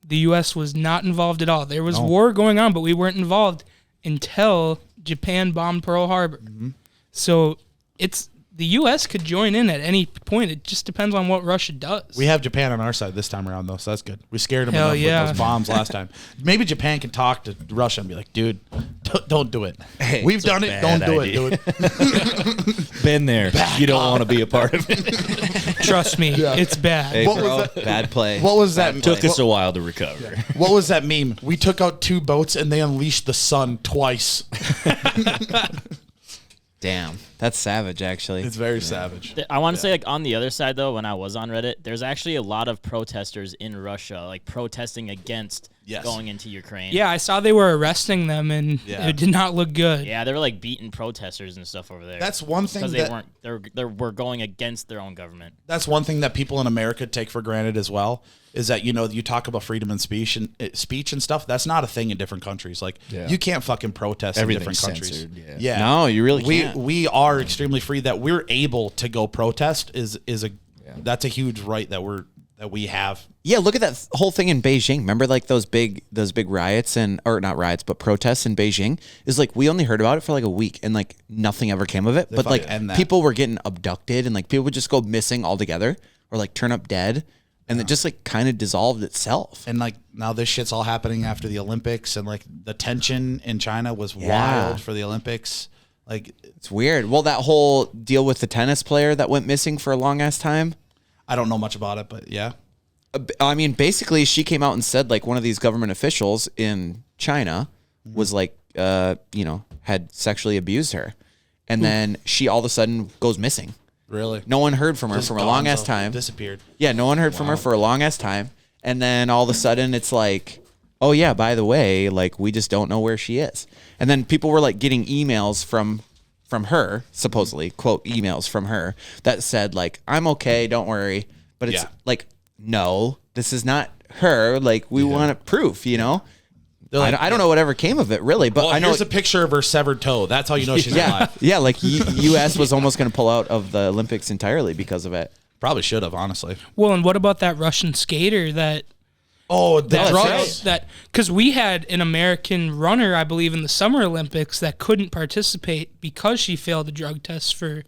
Speaker 3: the U.S. was not involved at all. There was war going on, but we weren't involved until Japan bombed Pearl Harbor.
Speaker 2: Mm-hmm.
Speaker 3: So the U.S. could join in at any point. It just depends on what Russia does.
Speaker 2: We have Japan on our side this time around, though, so that's good. We scared them
Speaker 3: Hell
Speaker 2: enough
Speaker 3: yeah.
Speaker 2: with those bombs last time. Maybe Japan can talk to Russia and be like, dude, don't do it.
Speaker 1: Hey,
Speaker 2: We've done it. Don't
Speaker 4: bad
Speaker 2: do
Speaker 4: idea.
Speaker 2: it, dude.
Speaker 4: Been there. You don't want to be a part of it.
Speaker 3: Trust me, it's bad.
Speaker 1: Hey,
Speaker 2: What
Speaker 1: bro,
Speaker 2: was that?
Speaker 1: bad play.
Speaker 2: What was that?
Speaker 4: Took us a while to recover.
Speaker 2: What was that meme? We took out 2 boats and they unleashed the sun twice.
Speaker 1: Damn. That's savage, actually.
Speaker 2: It's very savage.
Speaker 5: I want to say, like, on the other side, though, when I was on Reddit, there's actually a lot of protesters in Russia, like, protesting against going into Ukraine.
Speaker 3: Yeah, I saw they were arresting them, and it did not look good.
Speaker 5: Yeah, they were, like, beating protesters and stuff over there.
Speaker 2: That's one thing
Speaker 5: because they were going against their own government.
Speaker 2: That's one thing that people in America take for granted as well, is that, you know, you talk about freedom of speech and stuff. That's not a thing in different countries. Like, you can't fucking protest in different countries. Yeah.
Speaker 1: No, you really can't.
Speaker 2: We are extremely free. That we're able to go protest that's a huge right that we have.
Speaker 1: Yeah, look at that whole thing in Beijing. Remember, like, those big riots or not riots, but protests in Beijing? Is like, we only heard about it for like a week, and like nothing ever came of it. But like, people were getting abducted, and like people would just go missing altogether, or like turn up dead, and it just like kind of dissolved itself.
Speaker 2: And like now this shit's all happening after the Olympics, and like the tension in China was wild for the Olympics. Like,
Speaker 1: it's weird. Well, that whole deal with the tennis player that went missing for a long ass time.
Speaker 2: I don't know much about it, but yeah.
Speaker 1: I mean, basically, she came out and said, like, one of these government officials in China was like, had sexually abused her. And then she all of a sudden goes missing.
Speaker 2: Really?
Speaker 1: No one heard from her for a long ass time.
Speaker 2: Disappeared.
Speaker 1: Yeah, no one heard from her for a long ass time. And then all of a sudden it's like, oh yeah, by the way, like, we just don't know where she is. And then people were like getting emails from her, supposedly, quote, emails from her that said, like, I'm okay, don't worry. But it's like, no, this is not her. Like, we want proof, you know? Like, I don't know whatever came of it, really, but I know
Speaker 2: here's a picture of her severed toe. That's how you know she's alive.
Speaker 1: Yeah, like U.S. was almost going to pull out of the Olympics entirely because of it.
Speaker 2: Probably should have, honestly.
Speaker 3: Well, and what about that Russian skater that?
Speaker 2: Oh, the drugs.
Speaker 3: Because we had an American runner, I believe, in the Summer Olympics that couldn't participate because she failed a drug test for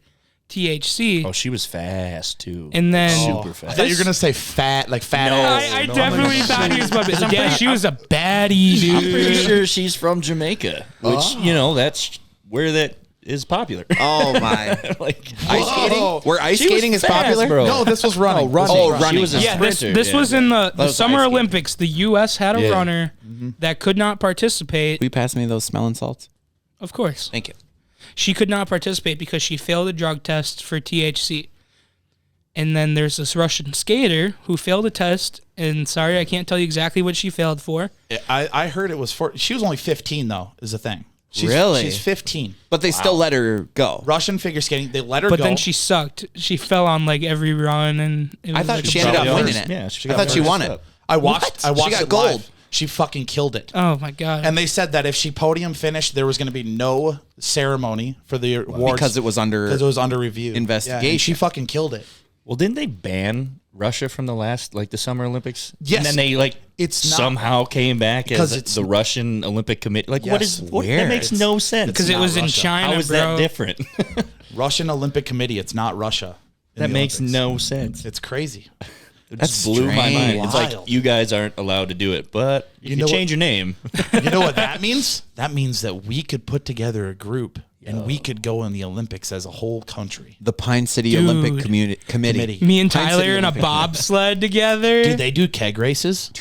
Speaker 3: THC.
Speaker 4: Oh, she was fast too.
Speaker 3: And then
Speaker 4: super fast.
Speaker 2: I thought you were gonna say fat, like fat.
Speaker 3: No,
Speaker 2: ass.
Speaker 3: I definitely thought he was about to. Yeah, she was a baddie, dude.
Speaker 4: I'm pretty sure she's from Jamaica, which that's where that is popular.
Speaker 1: Oh my!
Speaker 4: Like
Speaker 1: ice skating? Where ice skating is popular?
Speaker 4: bro.
Speaker 2: No, this was running.
Speaker 1: Running.
Speaker 4: She was a
Speaker 3: Yeah,
Speaker 4: sprinter.
Speaker 3: this was in the Summer
Speaker 4: ice skating.
Speaker 3: Olympics. The U.S. had a runner that could not participate.
Speaker 1: Will you pass me those smelling salts?
Speaker 3: Of course.
Speaker 1: Thank you.
Speaker 3: She could not participate because she failed a drug test for THC. And then there's this Russian skater who failed a test, and sorry, I can't tell you exactly what she failed for.
Speaker 2: I heard it was she was only 15 though, is the thing.
Speaker 1: Really?
Speaker 2: She's 15.
Speaker 1: But they still let her go.
Speaker 2: Russian figure skating, they let her
Speaker 3: But
Speaker 2: go.
Speaker 3: then she sucked. She fell on like every run, and it was
Speaker 1: I thought
Speaker 3: like
Speaker 1: she
Speaker 3: a
Speaker 1: ended up
Speaker 3: bummer.
Speaker 1: winning it.
Speaker 4: Yeah,
Speaker 1: I thought she won it.
Speaker 2: I watched
Speaker 1: She got
Speaker 2: it
Speaker 1: gold.
Speaker 2: live. She fucking killed it.
Speaker 3: Oh my god!
Speaker 2: And they said that if she podium finished, there was going to be no ceremony for the awards
Speaker 1: Because it was under
Speaker 2: review,
Speaker 1: investigation.
Speaker 2: Yeah, and she fucking killed it.
Speaker 4: Well, didn't they ban Russia from the Summer Olympics?
Speaker 2: Yes.
Speaker 4: And then they
Speaker 2: It's not-
Speaker 4: somehow came back as
Speaker 2: it's
Speaker 4: the Russian Olympic Committee. Like,
Speaker 2: Yes.
Speaker 4: what
Speaker 1: Weird.
Speaker 4: That makes no sense.
Speaker 3: Because it was in
Speaker 2: Russia.
Speaker 3: China,
Speaker 4: How is
Speaker 3: bro.
Speaker 4: that different?
Speaker 2: Russian Olympic Committee. It's not Russia. in
Speaker 4: That
Speaker 2: the
Speaker 4: makes
Speaker 2: Olympics.
Speaker 4: no sense.
Speaker 2: It's crazy.
Speaker 4: It
Speaker 1: That's
Speaker 4: just blew my mind.
Speaker 1: strange.
Speaker 4: It's like,
Speaker 2: Wild.
Speaker 4: you guys aren't allowed to do it, but you
Speaker 2: know
Speaker 4: can
Speaker 2: what-
Speaker 4: change your name.
Speaker 2: You know what that means? That means that we could put together a group and we could go in the Olympics as a whole country.
Speaker 1: The Pine City
Speaker 3: Dude.
Speaker 1: Olympic Committee.
Speaker 3: Me and
Speaker 1: Pine
Speaker 3: Tyler
Speaker 1: City
Speaker 3: in a
Speaker 1: Olympic.
Speaker 3: bobsled together.
Speaker 2: Dude, they do keg races?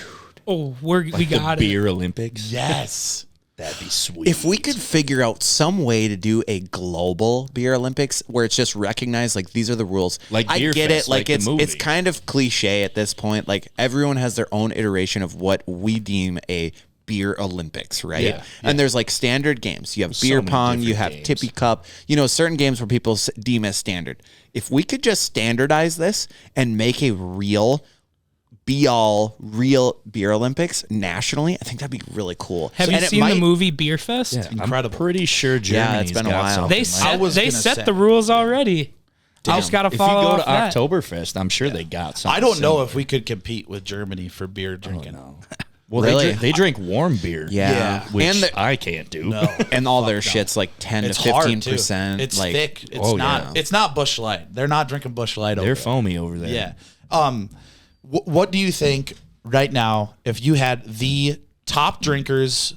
Speaker 3: Oh, we
Speaker 4: The
Speaker 3: got it.
Speaker 4: Beer Olympics.
Speaker 2: Yes.
Speaker 4: That'd be sweet.
Speaker 1: If we could figure out some way to do a global beer Olympics where it's just recognized, like, these are the rules.
Speaker 4: Like
Speaker 1: I
Speaker 4: Beer
Speaker 1: get
Speaker 4: Fest,
Speaker 1: it. Like,
Speaker 4: like the
Speaker 1: it's
Speaker 4: movie.
Speaker 1: kind of cliche at this point. Like, everyone has their own iteration of what we deem a beer Olympics, right?
Speaker 2: Yeah.
Speaker 1: And there's like standard games. You have
Speaker 4: So
Speaker 1: beer
Speaker 4: many
Speaker 1: pong, you
Speaker 4: different
Speaker 1: have
Speaker 4: games.
Speaker 1: tippy cup, certain games where people deem as standard. If we could just standardize this and make a real beer Olympics nationally, I think that'd be really cool.
Speaker 3: Have
Speaker 1: And
Speaker 3: you
Speaker 1: it
Speaker 3: seen
Speaker 1: might-
Speaker 3: the movie Beer Fest?
Speaker 2: Incredible.
Speaker 4: I'm pretty sure Germany's
Speaker 1: been a
Speaker 4: got
Speaker 1: while.
Speaker 4: something
Speaker 3: They
Speaker 4: like
Speaker 3: set,
Speaker 2: was
Speaker 3: they
Speaker 2: gonna
Speaker 3: set
Speaker 2: say.
Speaker 3: the rules already. I just got to
Speaker 4: If you
Speaker 3: follow
Speaker 4: go
Speaker 3: off
Speaker 4: to
Speaker 3: that.
Speaker 4: Oktoberfest, I'm sure they got something.
Speaker 2: I don't know
Speaker 4: similar.
Speaker 2: if we could compete with Germany for beer drinking.
Speaker 4: Well,
Speaker 1: Really?
Speaker 4: they drink warm beer.
Speaker 1: Yeah.
Speaker 4: Which
Speaker 1: And
Speaker 4: I can't do.
Speaker 2: No.
Speaker 1: and all their shit's like 10
Speaker 2: It's
Speaker 1: to
Speaker 2: hard,
Speaker 1: 15%.
Speaker 2: too. It's
Speaker 1: like,
Speaker 2: thick. It's
Speaker 4: Oh,
Speaker 2: not.
Speaker 4: yeah.
Speaker 2: It's not Busch Light. They're not drinking Busch Light over
Speaker 4: They're
Speaker 2: there.
Speaker 4: foamy over there.
Speaker 2: Yeah. What do you think right now? If you had the top drinkers,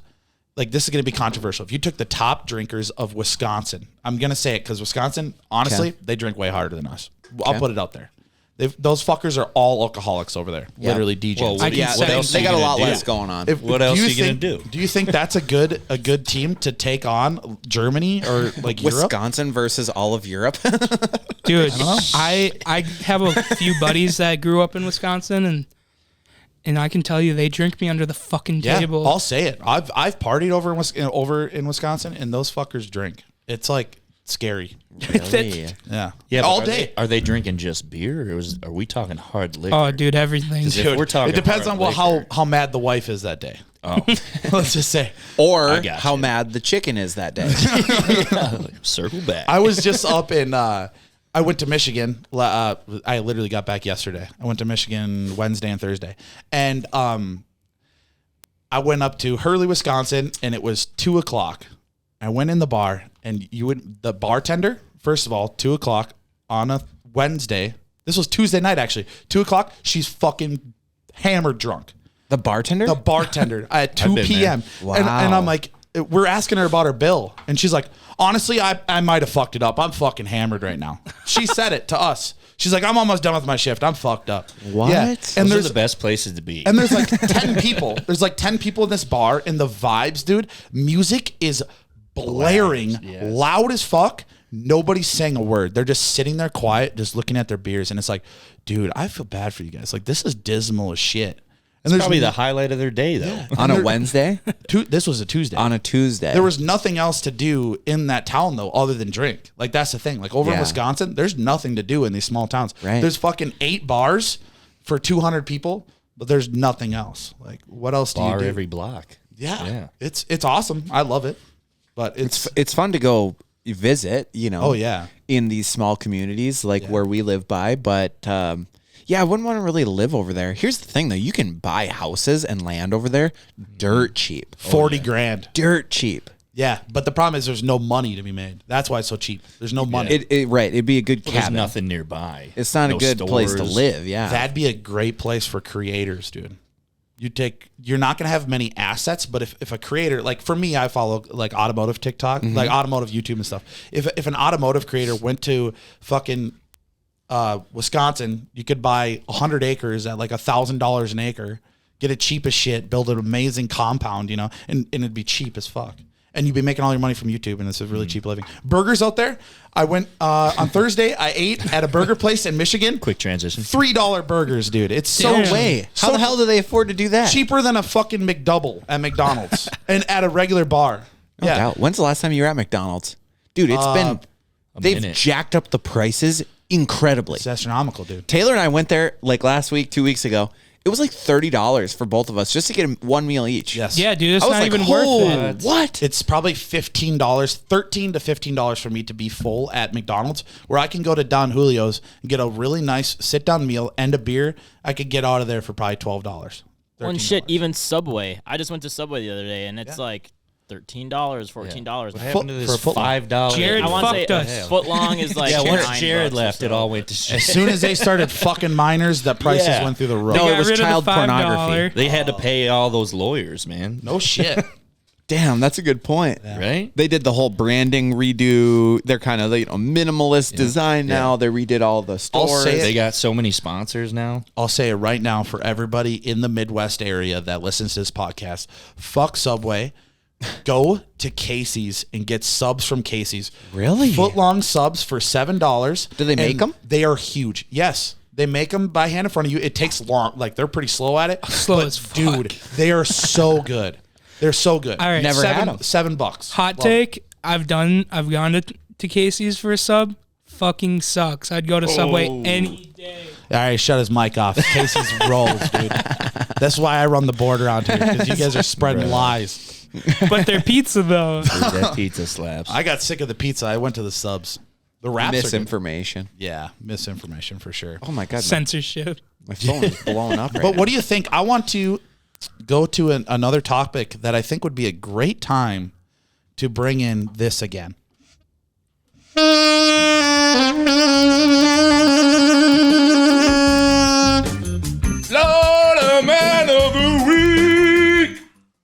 Speaker 2: like, this is going to be controversial. If you took the top drinkers of Wisconsin, I'm going to say it because Wisconsin, honestly, they drink way harder than us. I'll put it out there. Those fuckers are all alcoholics over there.
Speaker 1: Yep.
Speaker 2: Literally DJs.
Speaker 4: Well,
Speaker 3: I can say
Speaker 1: They got a lot less going on.
Speaker 4: What else are you gonna do?
Speaker 2: Do you think that's a good team to take on Germany or like Europe?
Speaker 1: Wisconsin versus all of Europe.
Speaker 3: Dude, I have a few buddies that grew up in Wisconsin, and I can tell you they drink me under the fucking
Speaker 2: Yeah,
Speaker 3: table.
Speaker 2: I'll say it. I've partied over in Wisconsin, and those fuckers drink. It's like scary.
Speaker 1: Really?
Speaker 2: Yeah,
Speaker 4: Yeah,
Speaker 2: all
Speaker 4: but
Speaker 2: day.
Speaker 4: Are they drinking just beer, or are we talking hard liquor?
Speaker 3: Oh, dude, everything.
Speaker 4: 'Cause if we're talking
Speaker 2: it depends
Speaker 4: hard
Speaker 2: on
Speaker 4: liquor-
Speaker 2: how mad the wife is that day.
Speaker 4: Oh,
Speaker 2: Let's just say.
Speaker 1: Or
Speaker 4: gotcha.
Speaker 1: how mad the chicken is that day.
Speaker 4: circle back.
Speaker 2: I was just up in. I went to Michigan. I literally got back yesterday. I went to Michigan Wednesday and Thursday, and I went up to Hurley, Wisconsin, and it was 2:00. I went in the bar, and the bartender. First of all, 2:00 on a Wednesday. This was Tuesday night, actually. 2:00. She's fucking hammered drunk.
Speaker 1: The bartender?
Speaker 2: The bartender at 2
Speaker 4: been
Speaker 2: p.m.
Speaker 1: there.
Speaker 2: And
Speaker 1: Wow.
Speaker 2: I'm like, we're asking her about her bill. And she's like, honestly, I might have fucked it up. I'm fucking hammered right now. She said it to us. She's like, I'm almost done with my shift. I'm fucked up.
Speaker 1: What?
Speaker 2: Yeah.
Speaker 4: Those
Speaker 2: And
Speaker 4: are
Speaker 2: there's
Speaker 4: the best places to be.
Speaker 2: and there's like 10 people. There's like 10 people in this bar, and the vibes, dude, music is blaring,
Speaker 4: yes.
Speaker 2: loud as fuck. Nobody's saying a word. They're just sitting there quiet, just looking at their beers. And it's like, dude, I feel bad for you guys. Like, this is dismal as shit. And
Speaker 4: It's probably the highlight of their day, though.
Speaker 1: On a Wednesday?
Speaker 2: This was a Tuesday.
Speaker 1: On a Tuesday.
Speaker 2: There was nothing else to do in that town, though, other than drink. Like, that's the thing. Like, over in
Speaker 1: Yeah.
Speaker 2: Wisconsin, there's nothing to do in these small towns.
Speaker 1: Right.
Speaker 2: There's fucking 8 bars for 200 people, but there's nothing else. Like, what else do
Speaker 4: Bar
Speaker 2: you do?
Speaker 4: every block.
Speaker 2: Yeah. It's awesome. I love it. But
Speaker 1: It's fun to go visit, you know.
Speaker 2: Oh, yeah.
Speaker 1: In these small communities like where we live by, but yeah, I wouldn't want to really live over there. Here's the thing though, you can buy houses and land over there dirt cheap.
Speaker 2: 40 grand.
Speaker 1: Dirt cheap.
Speaker 2: Yeah, but the problem is there's no money to be made. That's why it's so cheap. There's no money.
Speaker 1: Right, it'd be a good
Speaker 4: There's
Speaker 1: cabin.
Speaker 4: nothing nearby.
Speaker 1: It's not a
Speaker 4: No
Speaker 1: good place to
Speaker 4: stores.
Speaker 1: live, yeah.
Speaker 2: That'd be a great place for creators, dude. You're not going to have many assets, but if a creator, like for me, I follow like automotive TikTok, like automotive YouTube and stuff. If an automotive creator went to fucking Wisconsin, you could buy 100 acres at like $1,000 an acre, get it cheap as shit, build an amazing compound, you know, and it'd be cheap as fuck. And you'd be making all your money from YouTube, and it's a really cheap living. Burgers out there. I went on Thursday. I ate at a burger place in Michigan.
Speaker 4: Quick transition.
Speaker 2: $3 burgers, dude. It's so
Speaker 1: No way. How the hell do they afford to do that?
Speaker 2: cheaper than a fucking McDouble at McDonald's and at a regular bar.
Speaker 1: No doubt. When's the last time you were at McDonald's? Dude, it's been they've
Speaker 4: minute.
Speaker 1: jacked up the prices incredibly.
Speaker 2: It's astronomical, dude.
Speaker 1: Taylor and I went there like last week, 2 weeks ago. It was like $30 for both of us just to get one meal each.
Speaker 2: Yes.
Speaker 3: Yeah, dude, it's
Speaker 1: I was
Speaker 3: not
Speaker 1: like,
Speaker 3: even
Speaker 1: "Holy
Speaker 3: worth it.
Speaker 1: what?
Speaker 2: It's probably $15, $13 to $15 for me to be full at McDonald's, where I can go to Don Julio's and get a really nice sit-down meal and a beer. I could get out of there for probably $12.
Speaker 5: One shit, even Subway. I just went to Subway the other day, and it's like $13, $14.
Speaker 4: What happened to this
Speaker 2: for a foot-
Speaker 4: $5?
Speaker 3: Jared
Speaker 5: I want to say
Speaker 3: fucked us.
Speaker 5: foot long is like
Speaker 4: Yeah, once
Speaker 5: $9
Speaker 4: Jared
Speaker 5: or
Speaker 4: left,
Speaker 5: so.
Speaker 4: it all went to shit.
Speaker 2: As soon as they started fucking minors, the prices
Speaker 4: Yeah.
Speaker 2: went through the roof.
Speaker 1: No,
Speaker 3: They
Speaker 1: it
Speaker 3: got
Speaker 1: was
Speaker 3: rid of the
Speaker 1: child
Speaker 3: $5.
Speaker 1: pornography.
Speaker 4: They had to pay all those lawyers, man.
Speaker 2: No shit.
Speaker 1: Damn, that's a good point.
Speaker 4: Right?
Speaker 1: They did the whole branding redo. They're kind of minimalist design now. They redid all the stores.
Speaker 2: say it.
Speaker 4: They got so many sponsors now.
Speaker 2: I'll say it right now for everybody in the Midwest area that listens to this podcast. Fuck Subway. Go to Casey's and get subs from Casey's.
Speaker 1: Really?
Speaker 2: Foot-long subs for $7.
Speaker 1: Do they make
Speaker 2: and
Speaker 1: 'em?
Speaker 2: They are huge. Yes. They make them by hand in front of you. It takes long. Like, they're pretty slow at it.
Speaker 3: Slow
Speaker 2: but
Speaker 3: as fuck.
Speaker 2: dude, they are so good. They're so good.
Speaker 3: All right.
Speaker 1: Never had 'em.
Speaker 2: $7.
Speaker 3: Hot
Speaker 2: Love it.
Speaker 3: take. I've gone to Casey's for a sub. Fucking sucks. I'd go to Subway any day.
Speaker 2: All right, shut his mic off. Casey's rolls, dude. That's why I run the board around here, because you guys are spreading lies.
Speaker 3: But their pizza though.
Speaker 4: Dude, that pizza slaps.
Speaker 2: I got sick of the pizza. I went to the subs. The wraps are good.
Speaker 1: Misinformation.
Speaker 2: Yeah, misinformation for sure.
Speaker 1: Oh my god,
Speaker 3: Censorship.
Speaker 1: my phone is blowing up right
Speaker 2: But
Speaker 1: now.
Speaker 2: what do you think? I want to go to another topic that I think would be a great time to bring in this again.
Speaker 4: Florida Man of the Week.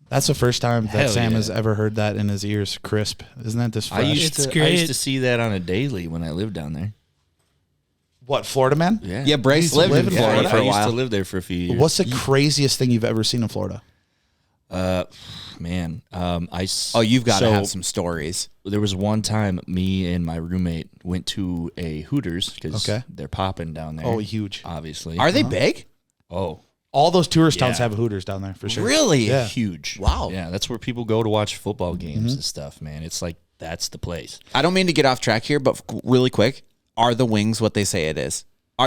Speaker 2: That's the first time that
Speaker 4: Hell
Speaker 2: Sam
Speaker 4: yeah.
Speaker 2: has ever heard that in his ears crisp. Isn't that just fresh?
Speaker 3: It's
Speaker 4: I
Speaker 3: great.
Speaker 4: used to see that on a daily when I lived down there.
Speaker 2: What, Florida man?
Speaker 1: Yeah, Bryce
Speaker 2: Used to
Speaker 1: lived
Speaker 2: live
Speaker 1: in
Speaker 2: in
Speaker 1: Florida
Speaker 2: Florida?
Speaker 1: for
Speaker 4: I
Speaker 1: a
Speaker 4: used to
Speaker 1: while.
Speaker 4: live there for a few years.
Speaker 2: What's the craziest thing you've ever seen in Florida?
Speaker 4: Man,
Speaker 1: Oh, you've got to have some stories.
Speaker 4: There was one time me and my roommate went to a Hooters because
Speaker 2: Okay.
Speaker 4: they're popping down there.
Speaker 2: Oh, huge.
Speaker 4: Obviously.
Speaker 1: Are they big?
Speaker 4: Oh,
Speaker 2: All those tourist towns
Speaker 4: Yeah.
Speaker 2: have Hooters down there for sure.
Speaker 1: Really?
Speaker 2: Yeah.
Speaker 4: huge.
Speaker 1: Wow.
Speaker 4: Yeah, that's where people go to watch football games and stuff, man. It's like, that's the place.
Speaker 1: I don't mean to get off track here, but really quick, are the wings what they say it is?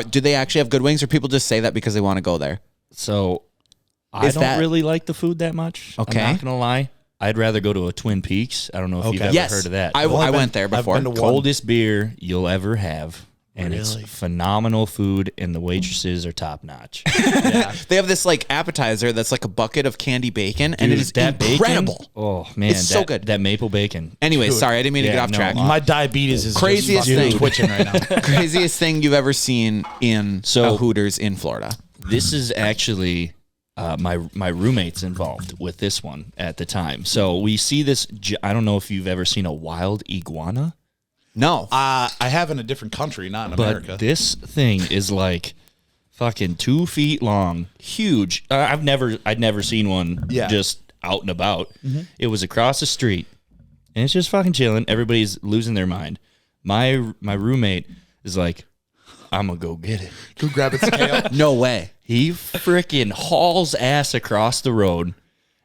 Speaker 1: Do they actually have good wings, or people just say that because they want to go there?
Speaker 4: So I
Speaker 1: Is
Speaker 4: don't
Speaker 1: that-
Speaker 4: really like the food that much.
Speaker 1: Okay.
Speaker 4: I'm not going to lie. I'd rather go to a Twin Peaks. I don't know if you've ever
Speaker 1: Yes,
Speaker 4: heard of that.
Speaker 1: I went there
Speaker 2: I've
Speaker 1: before.
Speaker 2: been to one.
Speaker 4: Coldest beer you'll ever have. And
Speaker 2: Really?
Speaker 4: it's phenomenal food, and the waitresses are top notch.
Speaker 1: They have this like appetizer that's like a bucket of candy bacon, and it is
Speaker 4: that
Speaker 1: incredible.
Speaker 4: Bacon, oh man,
Speaker 1: It's so
Speaker 4: that-
Speaker 1: good.
Speaker 4: That maple bacon.
Speaker 1: Anyway, sorry, I didn't mean to
Speaker 4: Yeah,
Speaker 1: get off
Speaker 4: no,
Speaker 1: track.
Speaker 2: My diabetes is
Speaker 1: Craziest
Speaker 2: just fucking
Speaker 1: thing.
Speaker 2: twitching right now.
Speaker 1: Craziest thing you've ever seen in
Speaker 4: So-
Speaker 1: a Hooters in Florida?
Speaker 4: This is actually my roommate's involved with this one at the time. So we see this. I don't know if you've ever seen a wild iguana,
Speaker 1: No.
Speaker 2: I have in a different country, not in
Speaker 4: but
Speaker 2: America.
Speaker 4: this thing is like fucking 2 feet long, huge. I'd never seen one
Speaker 2: Yeah.
Speaker 4: just out and about. It was across the street, and it's just fucking chilling. Everybody's losing their mind. My roommate is like, I'm gonna go get it.
Speaker 2: Go grab its tail.
Speaker 1: No way.
Speaker 4: He freaking hauls ass across the road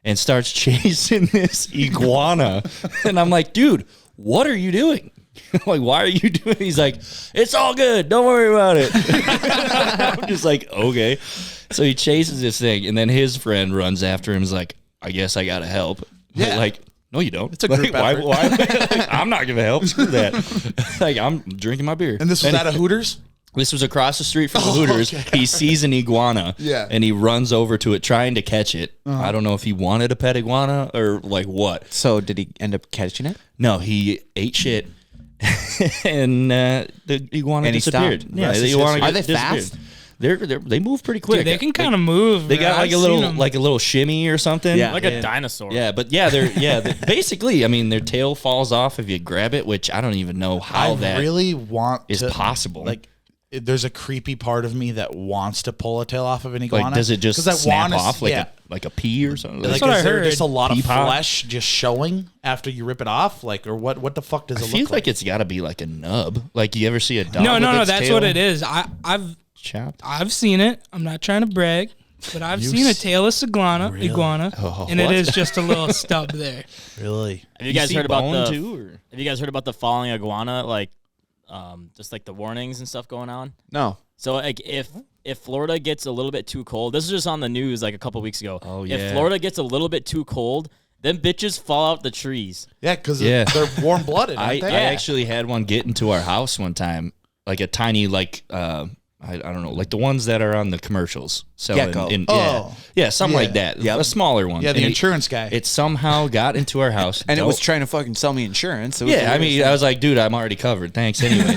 Speaker 4: and starts chasing this iguana. And I'm like, dude, what are you doing? Like, why are you doing it? He's like, it's all good. Don't worry about it. I'm just like, okay. So he chases this thing, and then his friend runs after him. Is like, I guess I got to help.
Speaker 2: Yeah.
Speaker 4: Like, no, you don't.
Speaker 2: It's a group
Speaker 4: why,
Speaker 2: effort.
Speaker 4: why? Like, I'm not going to help. Screw that. Like, I'm drinking my beer.
Speaker 2: And this was at a Hooters?
Speaker 4: This was across the street from the Hooters.
Speaker 2: okay.
Speaker 4: He sees an iguana,
Speaker 2: Yeah.
Speaker 4: and he runs over to it trying to catch it. I don't know if he wanted a pet iguana or like what.
Speaker 1: So did he end up catching it?
Speaker 4: No, he ate shit, and the iguana
Speaker 1: And he
Speaker 4: disappeared.
Speaker 1: stopped.
Speaker 4: Yeah,
Speaker 2: Rest
Speaker 4: the
Speaker 2: is
Speaker 4: iguana
Speaker 1: Are they
Speaker 4: disappeared.
Speaker 1: fast?
Speaker 4: They move pretty quick.
Speaker 3: Dude, they can kind of move.
Speaker 4: They got
Speaker 3: I've
Speaker 4: like a
Speaker 3: seen
Speaker 4: little
Speaker 3: 'em.
Speaker 4: like a little shimmy or something.
Speaker 1: Yeah.
Speaker 5: Like a dinosaur.
Speaker 4: Yeah, but yeah, basically. I mean, their tail falls off if you grab it, which I don't even know how
Speaker 2: I
Speaker 4: that
Speaker 2: really want
Speaker 4: is
Speaker 2: to,
Speaker 4: possible.
Speaker 2: Like, there's a creepy part of me that wants to pull a tail off of an iguana.
Speaker 4: like, does it just
Speaker 2: 'Cause I
Speaker 4: snap
Speaker 2: wanna
Speaker 4: off like
Speaker 2: yeah.
Speaker 4: like a pea or something?
Speaker 2: Like,
Speaker 3: what
Speaker 2: is
Speaker 3: I
Speaker 2: there
Speaker 3: heard.
Speaker 2: just a lot of
Speaker 4: Pea pod?
Speaker 2: flesh just showing after you rip it off? Like, or what? What the fuck does
Speaker 4: I
Speaker 2: it
Speaker 4: feel
Speaker 2: look
Speaker 4: like it's got to be like a nub. Like, you ever see a dog?
Speaker 3: No,
Speaker 4: with
Speaker 3: no,
Speaker 4: its
Speaker 3: that's
Speaker 4: tail
Speaker 3: what it is. I've
Speaker 4: chopped?
Speaker 3: seen it. I'm not trying to brag, but I've seen a tailless iguana, and it is just a little stub there.
Speaker 2: Really?
Speaker 5: Have you guys
Speaker 4: see
Speaker 5: heard about
Speaker 4: bone
Speaker 5: the?
Speaker 4: too, or?
Speaker 5: Have you guys heard about the falling iguana? Like, just like the warnings and stuff going on.
Speaker 1: No.
Speaker 5: So like if Florida gets a little bit too cold, this is just on the news like a couple weeks ago.
Speaker 4: Oh,
Speaker 5: If
Speaker 4: yeah.
Speaker 5: Florida gets a little bit too cold, then bitches fall out the trees.
Speaker 2: Yeah, because
Speaker 4: Yeah.
Speaker 2: they're warm blooded.
Speaker 4: I
Speaker 2: Aren't they?
Speaker 4: actually had one get into our house one time, like a tiny I don't know, like the ones that are on the commercials. Selling
Speaker 1: Gecko.
Speaker 4: Yeah, something
Speaker 2: Yeah.
Speaker 4: like that.
Speaker 1: Yep.
Speaker 4: A smaller one.
Speaker 2: Yeah, the
Speaker 4: And
Speaker 2: insurance guy.
Speaker 4: It somehow got into our house.
Speaker 1: And it was trying to fucking sell me insurance. It was
Speaker 4: Yeah, I mean, I was like, dude, I'm already covered. Thanks anyway.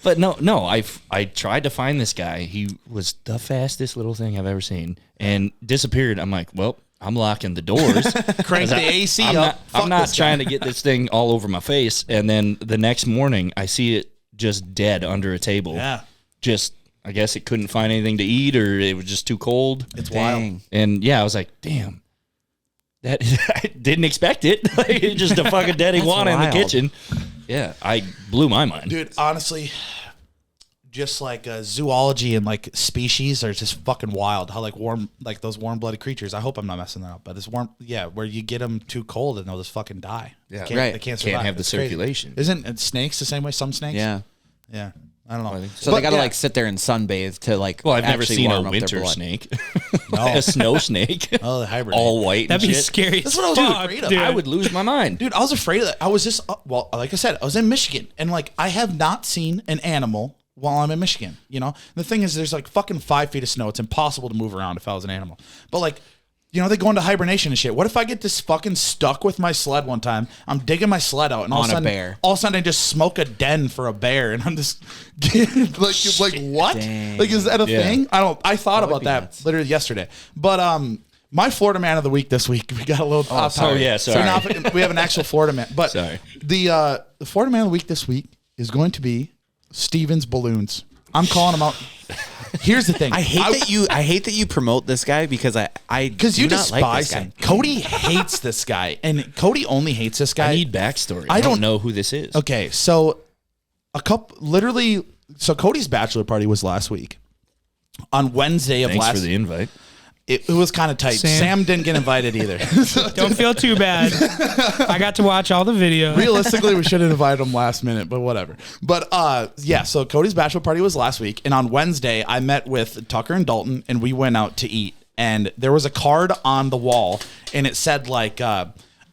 Speaker 4: but no, I tried to find this guy. He was the fastest little thing I've ever seen, and disappeared. I'm like, well, I'm locking the doors.
Speaker 2: Crank the AC
Speaker 4: I'm
Speaker 2: up.
Speaker 4: not,
Speaker 2: Fuck
Speaker 4: I'm not
Speaker 2: this guy.
Speaker 4: trying to get this thing all over my face. And then the next morning, I see it just dead under a table.
Speaker 2: Yeah,
Speaker 4: Just, I guess it couldn't find anything to eat, or it was just too cold.
Speaker 2: it's wild.
Speaker 1: Dang.
Speaker 4: And yeah, I was like, damn. That I didn't expect it. Like, just a fucking dead iguana in the
Speaker 1: wild.
Speaker 4: kitchen. Yeah, I blew my mind.
Speaker 2: Dude, honestly, just like zoology and like species are just fucking wild. How like those warm-blooded creatures. I hope I'm not messing that up, but it's warm. Yeah, where you get them too cold and they'll just fucking die.
Speaker 4: Yeah.
Speaker 2: They can't,
Speaker 1: Right.
Speaker 2: They can't survive.
Speaker 4: Can't have the
Speaker 2: It's crazy.
Speaker 4: circulation.
Speaker 2: Isn't snakes the same way? Some snakes.
Speaker 1: Yeah.
Speaker 2: Yeah. I don't know.
Speaker 1: So they got to like sit there and sunbathe to like.
Speaker 4: Well, I've never
Speaker 1: actually
Speaker 4: seen a
Speaker 1: warm up their
Speaker 4: winter
Speaker 1: blood.
Speaker 4: snake.
Speaker 2: No.
Speaker 4: A snow snake.
Speaker 2: Oh, the hibernate.
Speaker 4: All white and
Speaker 3: That'd be
Speaker 4: shit.
Speaker 3: scary.
Speaker 2: That's
Speaker 3: as
Speaker 2: what I was
Speaker 3: fuck,
Speaker 2: afraid of.
Speaker 3: dude.
Speaker 4: I would lose my mind.
Speaker 2: Dude, I was afraid of that. I was just, well, like I said, I was in Michigan, and like I have not seen an animal while I'm in Michigan. You know, the thing is, there's like fucking 5 feet of snow. It's impossible to move around if I was an animal. But like, you know, they go into hibernation and shit. What if I get this fucking stuck with my sled one time? I'm digging my sled out, and all
Speaker 1: On
Speaker 2: of a
Speaker 1: a
Speaker 2: sudden,
Speaker 1: bear.
Speaker 2: all of a sudden, I just smoke a den for a bear, and I'm just like what?
Speaker 1: Dang.
Speaker 2: Like, is that a
Speaker 4: Yeah.
Speaker 2: thing? I thought about
Speaker 1: be
Speaker 2: that
Speaker 1: nuts.
Speaker 2: literally yesterday. But my Florida man of the week this week, we got a little off topic.
Speaker 4: sorry. Yeah,
Speaker 2: So
Speaker 4: sorry.
Speaker 2: now we have an actual Florida man. But
Speaker 4: Sorry.
Speaker 2: the Florida man of the week this week is going to be Stevens Balloons. I'm calling him out. Here's the thing.
Speaker 1: I hate that you promote this guy because because
Speaker 2: you despise him. Cody hates this guy, and Cody only hates this guy.
Speaker 4: I need backstory. I don't know who this is.
Speaker 2: Okay, so so Cody's bachelor party was last week. On Wednesday of
Speaker 4: Thanks
Speaker 2: last.
Speaker 4: for the invite.
Speaker 2: It was kind of tight. Sam didn't get invited either.
Speaker 3: Don't feel too bad. I got to watch all the videos.
Speaker 2: Realistically, we should have invited him last minute, but whatever. But yeah, so Cody's bachelor party was last week, and on Wednesday I met with Tucker and Dalton, and we went out to eat. And there was a card on the wall, and it said like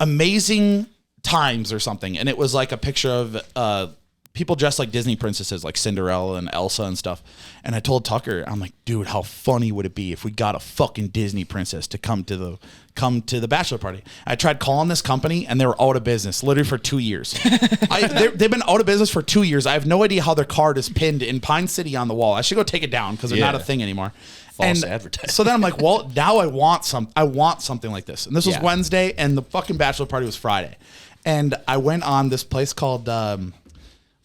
Speaker 2: amazing times or something, and it was like a picture of people dressed like Disney princesses, like Cinderella and Elsa and stuff. And I told Tucker, I'm like, dude, how funny would it be if we got a fucking Disney princess to come to the bachelor party? I tried calling this company, and they were out of business, literally for 2 years. They've been out of business for 2 years. I have no idea how their card is pinned in Pine City on the wall. I should go take it down because they're not a thing anymore.
Speaker 4: False advertising.
Speaker 2: So then I'm like, well, now I want something like this. And this was Wednesday, and the fucking bachelor party was Friday. And I went on this place called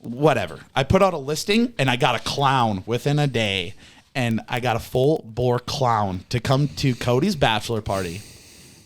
Speaker 2: whatever. I put out a listing, and I got a clown within a day, and I got a full bore clown to come to Cody's bachelor party.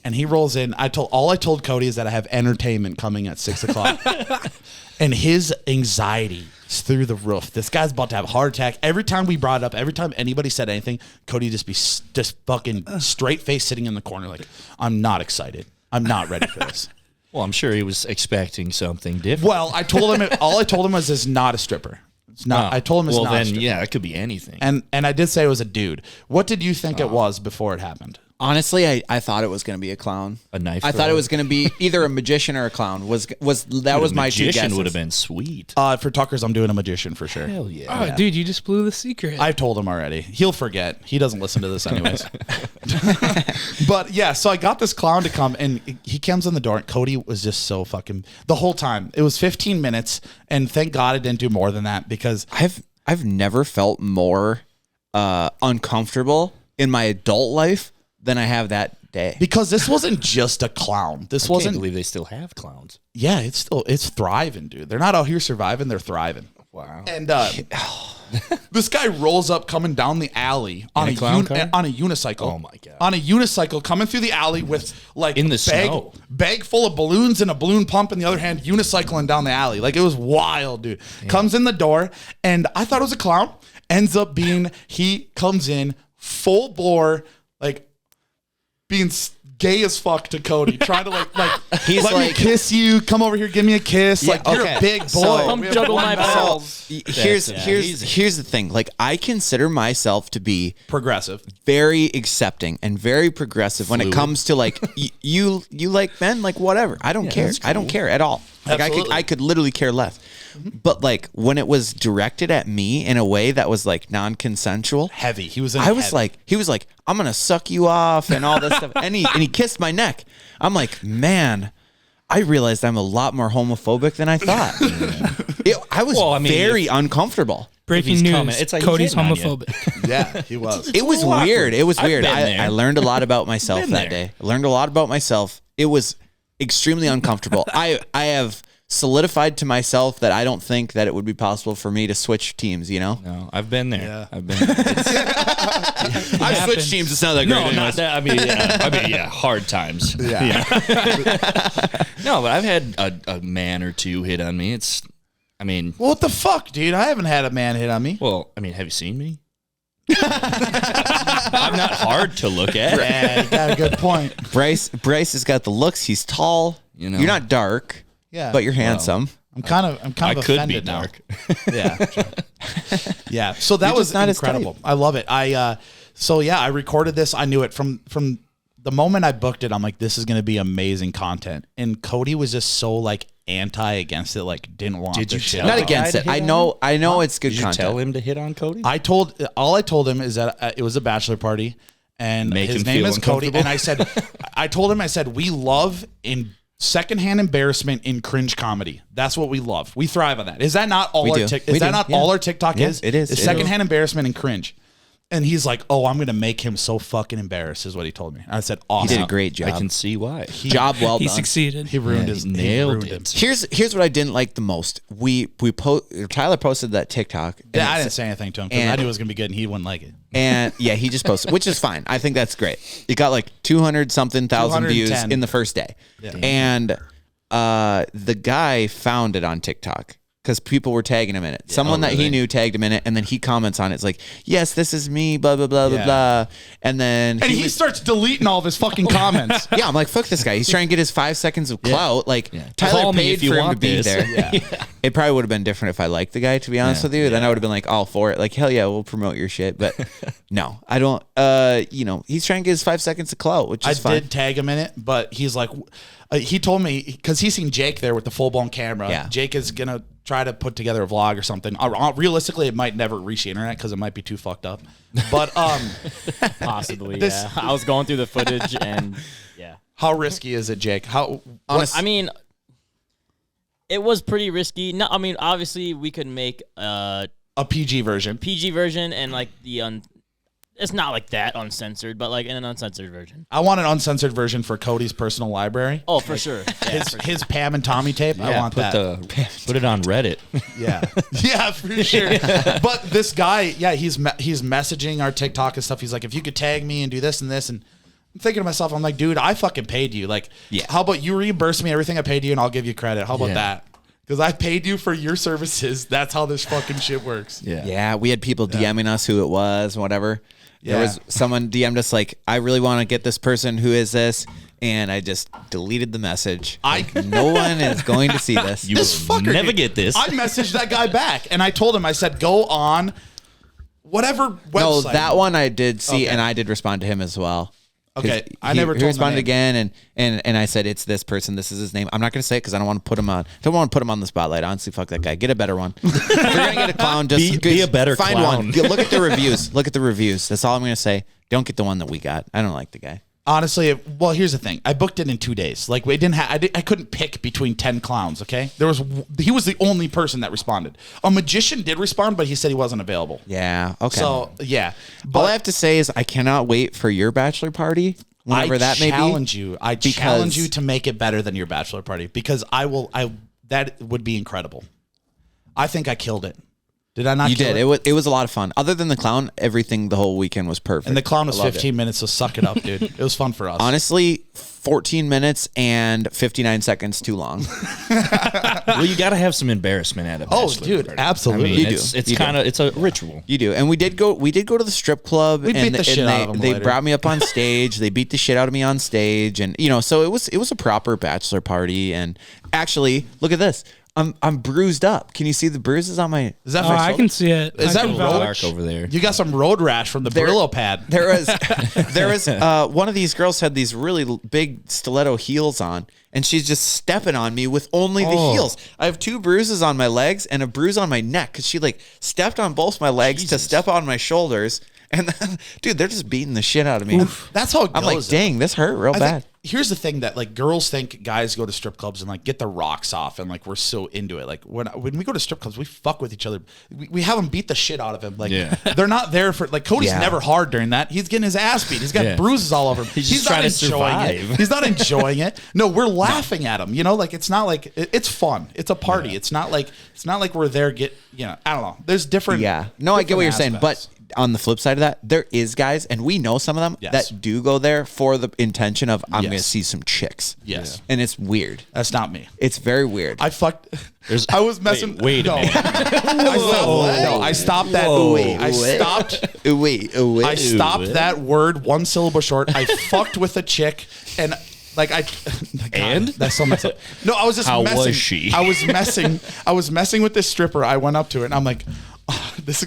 Speaker 2: And he rolls in. I told Cody is that I have entertainment coming at 6:00, and his anxiety is through the roof. This guy's about to have a heart attack. Every time we brought it up, every time anybody said anything, Cody just be just fucking straight face sitting in the corner, like, I'm not excited. I'm not ready for this.
Speaker 4: Well, I'm sure he was expecting something different.
Speaker 2: Well, I told him all I told him was it's not a stripper. It's not. I told him it's not. Well, then
Speaker 4: yeah, it could be anything.
Speaker 2: And I did say it was a dude. What did you think it was before it happened?
Speaker 1: Honestly, I thought it was going to be a clown.
Speaker 4: A knife.
Speaker 1: I thought it was going to be either a magician or a clown. Was my two guesses.
Speaker 4: Magician would have been sweet.
Speaker 2: For Tucker's, I'm doing a magician for sure.
Speaker 4: Hell yeah.
Speaker 3: Oh, dude, you just blew the secret.
Speaker 2: I've told him already. He'll forget. He doesn't listen to this anyways. But yeah, so I got this clown to come, and he comes in the door, and Cody was just so fucking the whole time. It was 15 minutes, and thank God I didn't do more than that because
Speaker 1: I've never felt more uncomfortable in my adult life than I have that day.
Speaker 2: Because this wasn't just a clown. I can't
Speaker 4: believe they still have clowns.
Speaker 2: Yeah, it's thriving, dude. They're not out here surviving, they're thriving.
Speaker 4: Wow.
Speaker 2: And this guy rolls up coming down the alley on a unicycle.
Speaker 4: Oh my God.
Speaker 2: On a unicycle coming through the alley with like
Speaker 4: in the snow.
Speaker 2: Bag full of balloons and a balloon pump in the other hand, unicycling down the alley. Like it was wild, dude. Damn. Comes in the door, and I thought it was a clown. Ends up being he comes in full bore, like being gay as fuck to Cody, trying to
Speaker 1: he's
Speaker 2: let me kiss you, come over here, give me a kiss.
Speaker 1: Yeah,
Speaker 2: like you're a big boy.
Speaker 5: So, come juggle my balls.
Speaker 1: Here's the thing. Like I consider myself to be
Speaker 2: progressive,
Speaker 1: very accepting, and very progressive when it comes to like you like men, like whatever. I don't care. Cool. I don't care at all. Like I could literally care less. But like when it was directed at me in a way that was like non-consensual,
Speaker 2: heavy. He was
Speaker 1: like, I'm gonna suck you off and all this stuff. And he kissed my neck. I'm like, man, I realized I'm a lot more homophobic than I thought. I was very uncomfortable.
Speaker 3: Breaking news: it's like Cody's homophobic.
Speaker 2: Yeah, he was.
Speaker 1: It was weird. It was weird. I learned a lot about myself that day. I learned a lot about myself. It was extremely uncomfortable. I have solidified to myself that I don't think that it would be possible for me to switch teams, you know?
Speaker 4: No, I've been there.
Speaker 2: Yeah.
Speaker 4: I've been there.
Speaker 1: I've switched teams. It's not that great.
Speaker 4: No, not that. I mean, hard times.
Speaker 2: Yeah.
Speaker 4: No, but I've had a man or two hit on me.
Speaker 2: Well, what the fuck, dude? I haven't had a man hit on me.
Speaker 4: Well, I mean, have you seen me? I'm not hard to look at.
Speaker 2: Yeah, you got a good point.
Speaker 1: Bryce has got the looks. He's tall. You know, you're not dark. Yeah, but you're handsome.
Speaker 2: I'm kind of offended now. Yeah. Yeah. So that was not incredible. I love it. I recorded this. I knew it from the moment I booked it. I'm like, this is going to be amazing content. And Cody was just so like against it, like didn't want this shit.
Speaker 1: Not against it. I know it's good content.
Speaker 4: Did you tell him to hit on Cody?
Speaker 2: I told him is that it was a bachelor party and his name is Cody. And I told him, we love in secondhand embarrassment in cringe comedy. That's what we love. We thrive on that. Is that not all our TikTok is?
Speaker 1: It is.
Speaker 2: It's secondhand embarrassment and cringe. And he's like, "Oh, I'm gonna make him so fucking embarrassed," is what he told me. I said, "Awesome."
Speaker 1: He did a great job.
Speaker 4: I can see why.
Speaker 1: Job well
Speaker 3: He
Speaker 1: done.
Speaker 3: succeeded.
Speaker 2: He ruined
Speaker 4: Yeah,
Speaker 2: his
Speaker 4: he nailed
Speaker 2: it.
Speaker 4: it.
Speaker 1: Here's what I didn't like the most. Tyler posted that TikTok. And
Speaker 2: Yeah, I didn't say anything to him because I knew it was gonna be good, and he wouldn't like it.
Speaker 1: And yeah, he just posted, which is fine. I think that's great. It got like 200 something thousand views
Speaker 2: 210.
Speaker 1: in the first day.
Speaker 2: Yeah.
Speaker 1: And the guy found it on TikTok because people were tagging him in it. Someone that he knew tagged him in it, and then he comments on it. It's like, yes, this is me, blah, blah, blah, blah, blah. And then
Speaker 2: He starts deleting all of his fucking comments.
Speaker 1: yeah, I'm like, fuck this guy. He's trying to get his 5 seconds of clout. Like, Tyler
Speaker 4: Call me
Speaker 1: paid
Speaker 4: if you
Speaker 1: for him to
Speaker 4: want
Speaker 1: be
Speaker 4: this.
Speaker 1: there. It probably would have been different if I liked the guy, to be honest with you. Then I would have been like, all for it. Like, hell yeah, we'll promote your shit. But no, I don't. He's trying to get his 5 seconds of clout, which is fine.
Speaker 2: I did tag him in it, but he's like, he told me, because he's seen Jake there with the full-blown camera.
Speaker 1: Yeah.
Speaker 2: Jake is going to try to put together a vlog or something. Realistically, it might never reach the internet because it might be too fucked up. But
Speaker 5: Possibly, yeah. I was going through the footage and yeah.
Speaker 2: How risky is it, Jake?
Speaker 5: I mean, it was pretty risky. No, I mean, obviously we could make
Speaker 2: a PG version.
Speaker 5: PG version and like it's not like that uncensored, but like in an uncensored version.
Speaker 2: I want an uncensored version for Cody's personal library.
Speaker 5: Oh, for sure. Yeah,
Speaker 2: His Pam and Tommy tape. I want that.
Speaker 4: Put it on Reddit.
Speaker 2: Yeah, yeah, for sure. But this guy, he's messaging our TikTok and stuff. He's like, if you could tag me and do this and this, and I'm thinking to myself, I'm like, dude, I fucking paid you. Like, how about you reimburse me everything I paid you, and I'll give you credit? How about that? Because I paid you for your services. That's how this fucking shit works.
Speaker 1: Yeah, we had people DMing us who it was and whatever. There was someone DM'd us like, I really want to get this person. Who is this? And I just deleted the message. No one is going to see this.
Speaker 4: You will never get this.
Speaker 2: I messaged that guy back, and I told him, I said, go on whatever website.
Speaker 1: No, that one I did see, and I did respond to him as well.
Speaker 2: Okay,
Speaker 1: He responded again, and I said, it's this person. This is his name. I'm not going to say it because I don't want to put him on. Don't want to put him on the spotlight. Honestly, fuck that guy. Get a better one. If you're going to get a clown, just
Speaker 4: be a better
Speaker 1: find
Speaker 4: clown.
Speaker 1: one. Look at the reviews. Look at the reviews. That's all I'm going to say. Don't get the one that we got. I don't like the guy.
Speaker 2: Honestly, well, here's the thing. I booked it in 2 days. Like we didn't have. I couldn't pick between 10 clowns. Okay, he was the only person that responded. A magician did respond, but he said he wasn't available.
Speaker 1: Yeah. Okay.
Speaker 2: So yeah, but
Speaker 1: all I have to say is I cannot wait for your bachelor party. Whenever that may be.
Speaker 2: I challenge you to make it better than your bachelor party because that would be incredible. I think I killed it. Did I not?
Speaker 1: You did. It was a lot of fun. Other than the clown, everything the whole weekend was perfect.
Speaker 2: And the clown was 15 minutes, so suck it up, dude. It was fun for us.
Speaker 1: Honestly, 14 minutes and 59 seconds too long.
Speaker 4: Well, you got to have some embarrassment at a bachelor
Speaker 2: dude,
Speaker 4: party.
Speaker 2: absolutely.
Speaker 4: I mean,
Speaker 1: You
Speaker 4: it's
Speaker 1: do.
Speaker 4: it's
Speaker 1: You
Speaker 4: kind of it's a ritual.
Speaker 1: You do. And we did go to the strip club.
Speaker 2: We beat the shit out of them
Speaker 1: They
Speaker 2: later.
Speaker 1: brought me up on stage. They beat the shit out of me on stage. And, so it was a proper bachelor party. And actually, look at this. I'm bruised up. Can you see the bruises on my?
Speaker 2: Is that?
Speaker 3: I can see it.
Speaker 2: Is
Speaker 3: I
Speaker 2: that
Speaker 3: can
Speaker 2: road
Speaker 3: vouch.
Speaker 4: Dark over there.
Speaker 2: You got some road rash from the Brillo pad.
Speaker 1: There was one of these girls had these really big stiletto heels on, and she's just stepping on me with only the heels. I have 2 bruises on my legs and a bruise on my neck because she stepped on both my legs to step on my shoulders. And then, dude, they're just beating the shit out of me.
Speaker 2: That's how it goes.
Speaker 1: I'm like, dang, this hurt real bad.
Speaker 2: Here's the thing that girls think guys go to strip clubs and get the rocks off and we're so into it. When we go to strip clubs, we fuck with each other. We have them beat the shit out of him. They're not there for Cody's never hard during that. He's getting his ass beat. He's got bruises all over him.
Speaker 4: He's just
Speaker 2: not
Speaker 4: trying to
Speaker 2: enjoying it.
Speaker 4: survive.
Speaker 2: He's not enjoying it. No, we're laughing at him. It's not it's fun. It's a party. It's not like we're there I don't know. There's different.
Speaker 1: Yeah. No, I get what you're saying,
Speaker 2: aspects.
Speaker 1: but on the flip side of that, there is guys, and we know some of them that do go there for the intention of I'm going to see some chicks.
Speaker 2: Yes.
Speaker 1: And it's weird.
Speaker 2: That's not me.
Speaker 1: It's very weird.
Speaker 2: I was messing.
Speaker 4: Wait a minute.
Speaker 2: I stopped that. I stopped that word 1 syllable short. I fucked with a chick and
Speaker 4: And?
Speaker 2: that's so messed up. No, I was just
Speaker 4: How
Speaker 2: messing.
Speaker 4: was she?
Speaker 2: I was messing with this stripper. I went up to it and I'm like, oh, this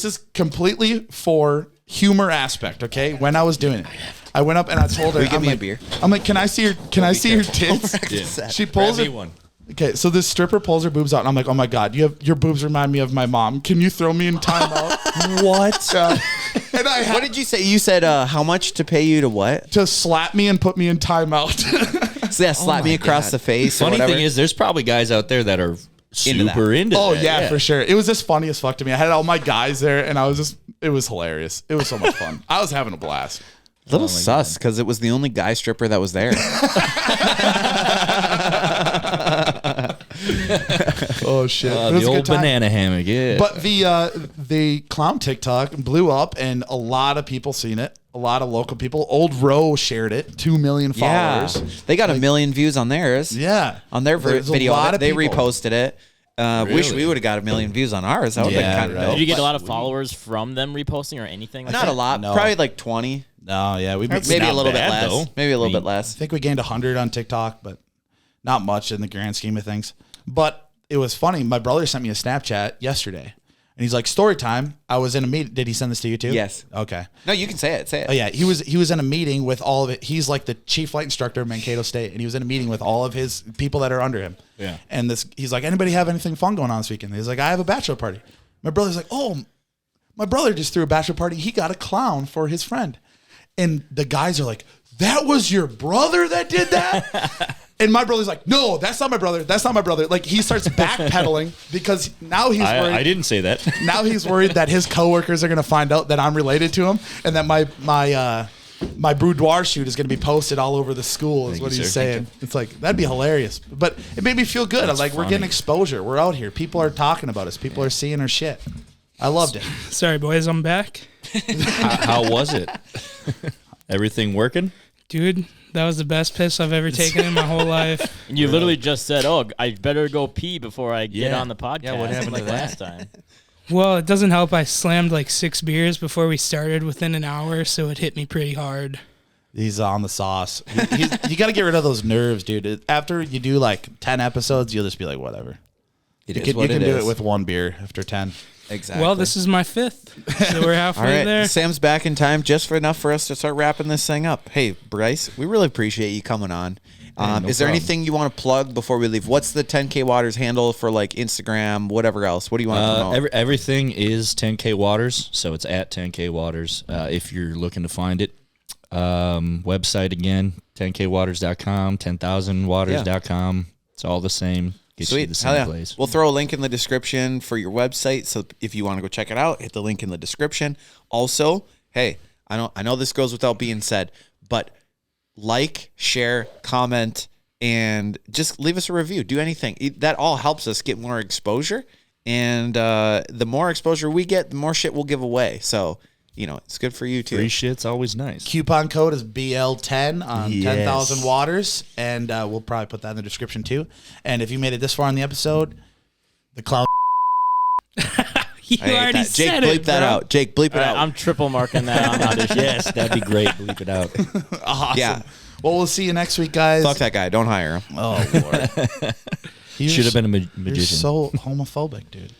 Speaker 2: is completely for humor aspect. Okay. When I was doing it, I went up and I told her,
Speaker 1: Will you give me a beer?
Speaker 2: I'm like, can I see your tits? She pulls
Speaker 4: Grab
Speaker 2: it.
Speaker 4: me one.
Speaker 2: Okay, so this stripper pulls her boobs out, and I'm like, oh my God, your boobs remind me of my mom. Can you throw me in timeout?
Speaker 1: What?
Speaker 2: And
Speaker 1: What did you say? You said how much to pay you to what?
Speaker 2: to slap me and put me in timeout.
Speaker 1: So slap me across the face.
Speaker 4: Funny
Speaker 1: or whatever.
Speaker 4: thing is, there's probably guys out there that are super into
Speaker 2: Oh
Speaker 4: that,
Speaker 2: yeah, for sure. It was just funny as fuck to me. I had all my guys there, and it was hilarious. It was so much fun. I was having a blast.
Speaker 1: A little sus because it was the only guy stripper that was there.
Speaker 2: Oh shit! It was
Speaker 4: The
Speaker 2: a good
Speaker 4: old
Speaker 2: time.
Speaker 4: banana hammock, yeah.
Speaker 2: But the clown TikTok blew up, and a lot of people seen it. A lot of local people. Old Row shared it. 2 million followers.
Speaker 1: Yeah, they got 1 million views on theirs.
Speaker 2: Yeah,
Speaker 1: on their
Speaker 2: There's a
Speaker 1: video.
Speaker 2: lot of
Speaker 1: They
Speaker 2: people.
Speaker 1: reposted it. Wish we would have got 1 million views on ours. That would have been kind of dope.
Speaker 5: Did you get a lot of followers from them reposting or anything like
Speaker 1: Not
Speaker 5: that?
Speaker 1: a lot.
Speaker 2: No.
Speaker 1: Probably like 20.
Speaker 2: No, yeah,
Speaker 1: Maybe a little bit
Speaker 4: bad,
Speaker 1: less.
Speaker 4: though.
Speaker 1: Maybe a little bit
Speaker 2: I
Speaker 1: less.
Speaker 2: think we gained 100 on TikTok, but not much in the grand scheme of things. But it was funny. My brother sent me a Snapchat yesterday, and he's like, "Story time. I was in a meeting." Did he send this to you too?
Speaker 1: Yes.
Speaker 2: Okay.
Speaker 1: No, you can say it. Say it.
Speaker 2: Oh yeah, he was in a meeting with all of it. He's like the chief flight instructor of Mankato State, and he was in a meeting with all of his people that are under him.
Speaker 4: Yeah.
Speaker 2: And he's like, "Anybody have anything fun going on this weekend?" He's like, "I have a bachelor party." My brother's like, "Oh, my brother just threw a bachelor party. He got a clown for his friend." And the guys are like, "That was your brother that did that?" And my brother's like, "No, that's not my brother. That's not my brother." Like he starts backpedaling because now he's worried.
Speaker 4: I didn't say that.
Speaker 2: Now he's worried that his coworkers are going to find out that I'm related to him, and that my boudoir shoot is going to be posted all over the school. Is
Speaker 4: Thank
Speaker 2: what
Speaker 4: you,
Speaker 2: he's
Speaker 4: sir.
Speaker 2: saying. It's like that'd be hilarious, but it made me feel good. I'm like, we're getting
Speaker 4: funny.
Speaker 2: exposure. We're out here. People are talking about us. People are seeing our shit. I loved it.
Speaker 3: Sorry, boys, I'm back.
Speaker 4: How was it? Everything working?
Speaker 3: Dude, that was the best piss I've ever taken in my whole life.
Speaker 5: And you literally just said, "Oh, I better go pee before I get
Speaker 4: Yeah.
Speaker 5: on the podcast."
Speaker 4: Yeah, what happened
Speaker 5: like
Speaker 4: to that?
Speaker 5: last time?
Speaker 3: Well, it doesn't help. I slammed like 6 beers before we started within an hour, so it hit me pretty hard.
Speaker 2: He's on the sauce. You got to get rid of those nerves, dude. After you do like 10 episodes, you'll just be like, whatever.
Speaker 1: It
Speaker 2: You
Speaker 1: is
Speaker 2: can,
Speaker 1: what
Speaker 2: you can
Speaker 1: it
Speaker 2: do
Speaker 1: is.
Speaker 2: it with 1 beer after 10.
Speaker 1: Exactly.
Speaker 3: Well, this is my 5th, so we're
Speaker 1: All
Speaker 3: halfway
Speaker 1: right.
Speaker 3: there.
Speaker 1: Sam's back in time just for enough for us to start wrapping this thing up. Hey, Bryce, we really appreciate you coming on.
Speaker 4: no
Speaker 1: Is there
Speaker 4: problem.
Speaker 1: anything you want to plug before we leave? What's the 10K Waters handle for like Instagram, whatever else? What do you want to promote?
Speaker 4: Everything is 10K Waters, so it's at 10K Waters if you're looking to find it. Website again, 10kwaters.com, 10,000waters.com. It's all the same. Gets you to the
Speaker 1: Hell
Speaker 4: same
Speaker 1: yeah.
Speaker 4: place.
Speaker 1: We'll throw a link in the description for your website. So if you want to go check it out, hit the link in the description. Also, hey, I know this goes without being said, but like, share, comment, and just leave us a review. Do anything. That all helps us get more exposure. And the more exposure we get, the more shit we'll give away. So, it's good for you too.
Speaker 4: Free shit's always nice.
Speaker 2: Coupon code is BL10 on
Speaker 4: Yes.
Speaker 2: 10,000 waters, and we'll probably put that in the description too. And if you made it this far in the episode, the clown.
Speaker 3: You
Speaker 1: I hate
Speaker 3: already
Speaker 1: that. Jake,
Speaker 3: said
Speaker 1: bleep
Speaker 3: it,
Speaker 1: that
Speaker 3: bro.
Speaker 1: out. Jake, bleep it
Speaker 5: All right,
Speaker 1: out.
Speaker 5: I'm triple marking that on audition.
Speaker 4: Yes, that'd be great. Bleep it out.
Speaker 2: Awesome.
Speaker 1: Yeah.
Speaker 2: Well, we'll see you next week, guys.
Speaker 1: Fuck that guy. Don't hire him.
Speaker 2: Oh, Lord.
Speaker 4: Should have been a
Speaker 2: You're
Speaker 4: magician.
Speaker 2: so homophobic, dude.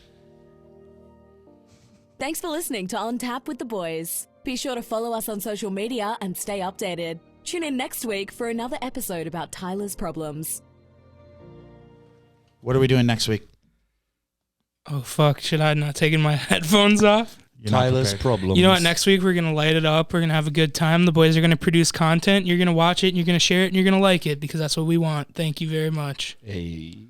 Speaker 6: Thanks for listening to On Tap with the Boys. Be sure to follow us on social media and stay updated. Tune in next week for another episode about Tyler's problems.
Speaker 2: What are we doing next week?
Speaker 3: Oh, fuck. Should I not taking my headphones off?
Speaker 2: You're not
Speaker 4: Tyler's
Speaker 2: prepared.
Speaker 4: problem.
Speaker 3: You know what? Next week, we're going to light it up. We're going to have a good time. The boys are going to produce content. You're going to watch it, and you're going to share it, and you're going to like it because that's what we want. Thank you very much.
Speaker 4: Hey.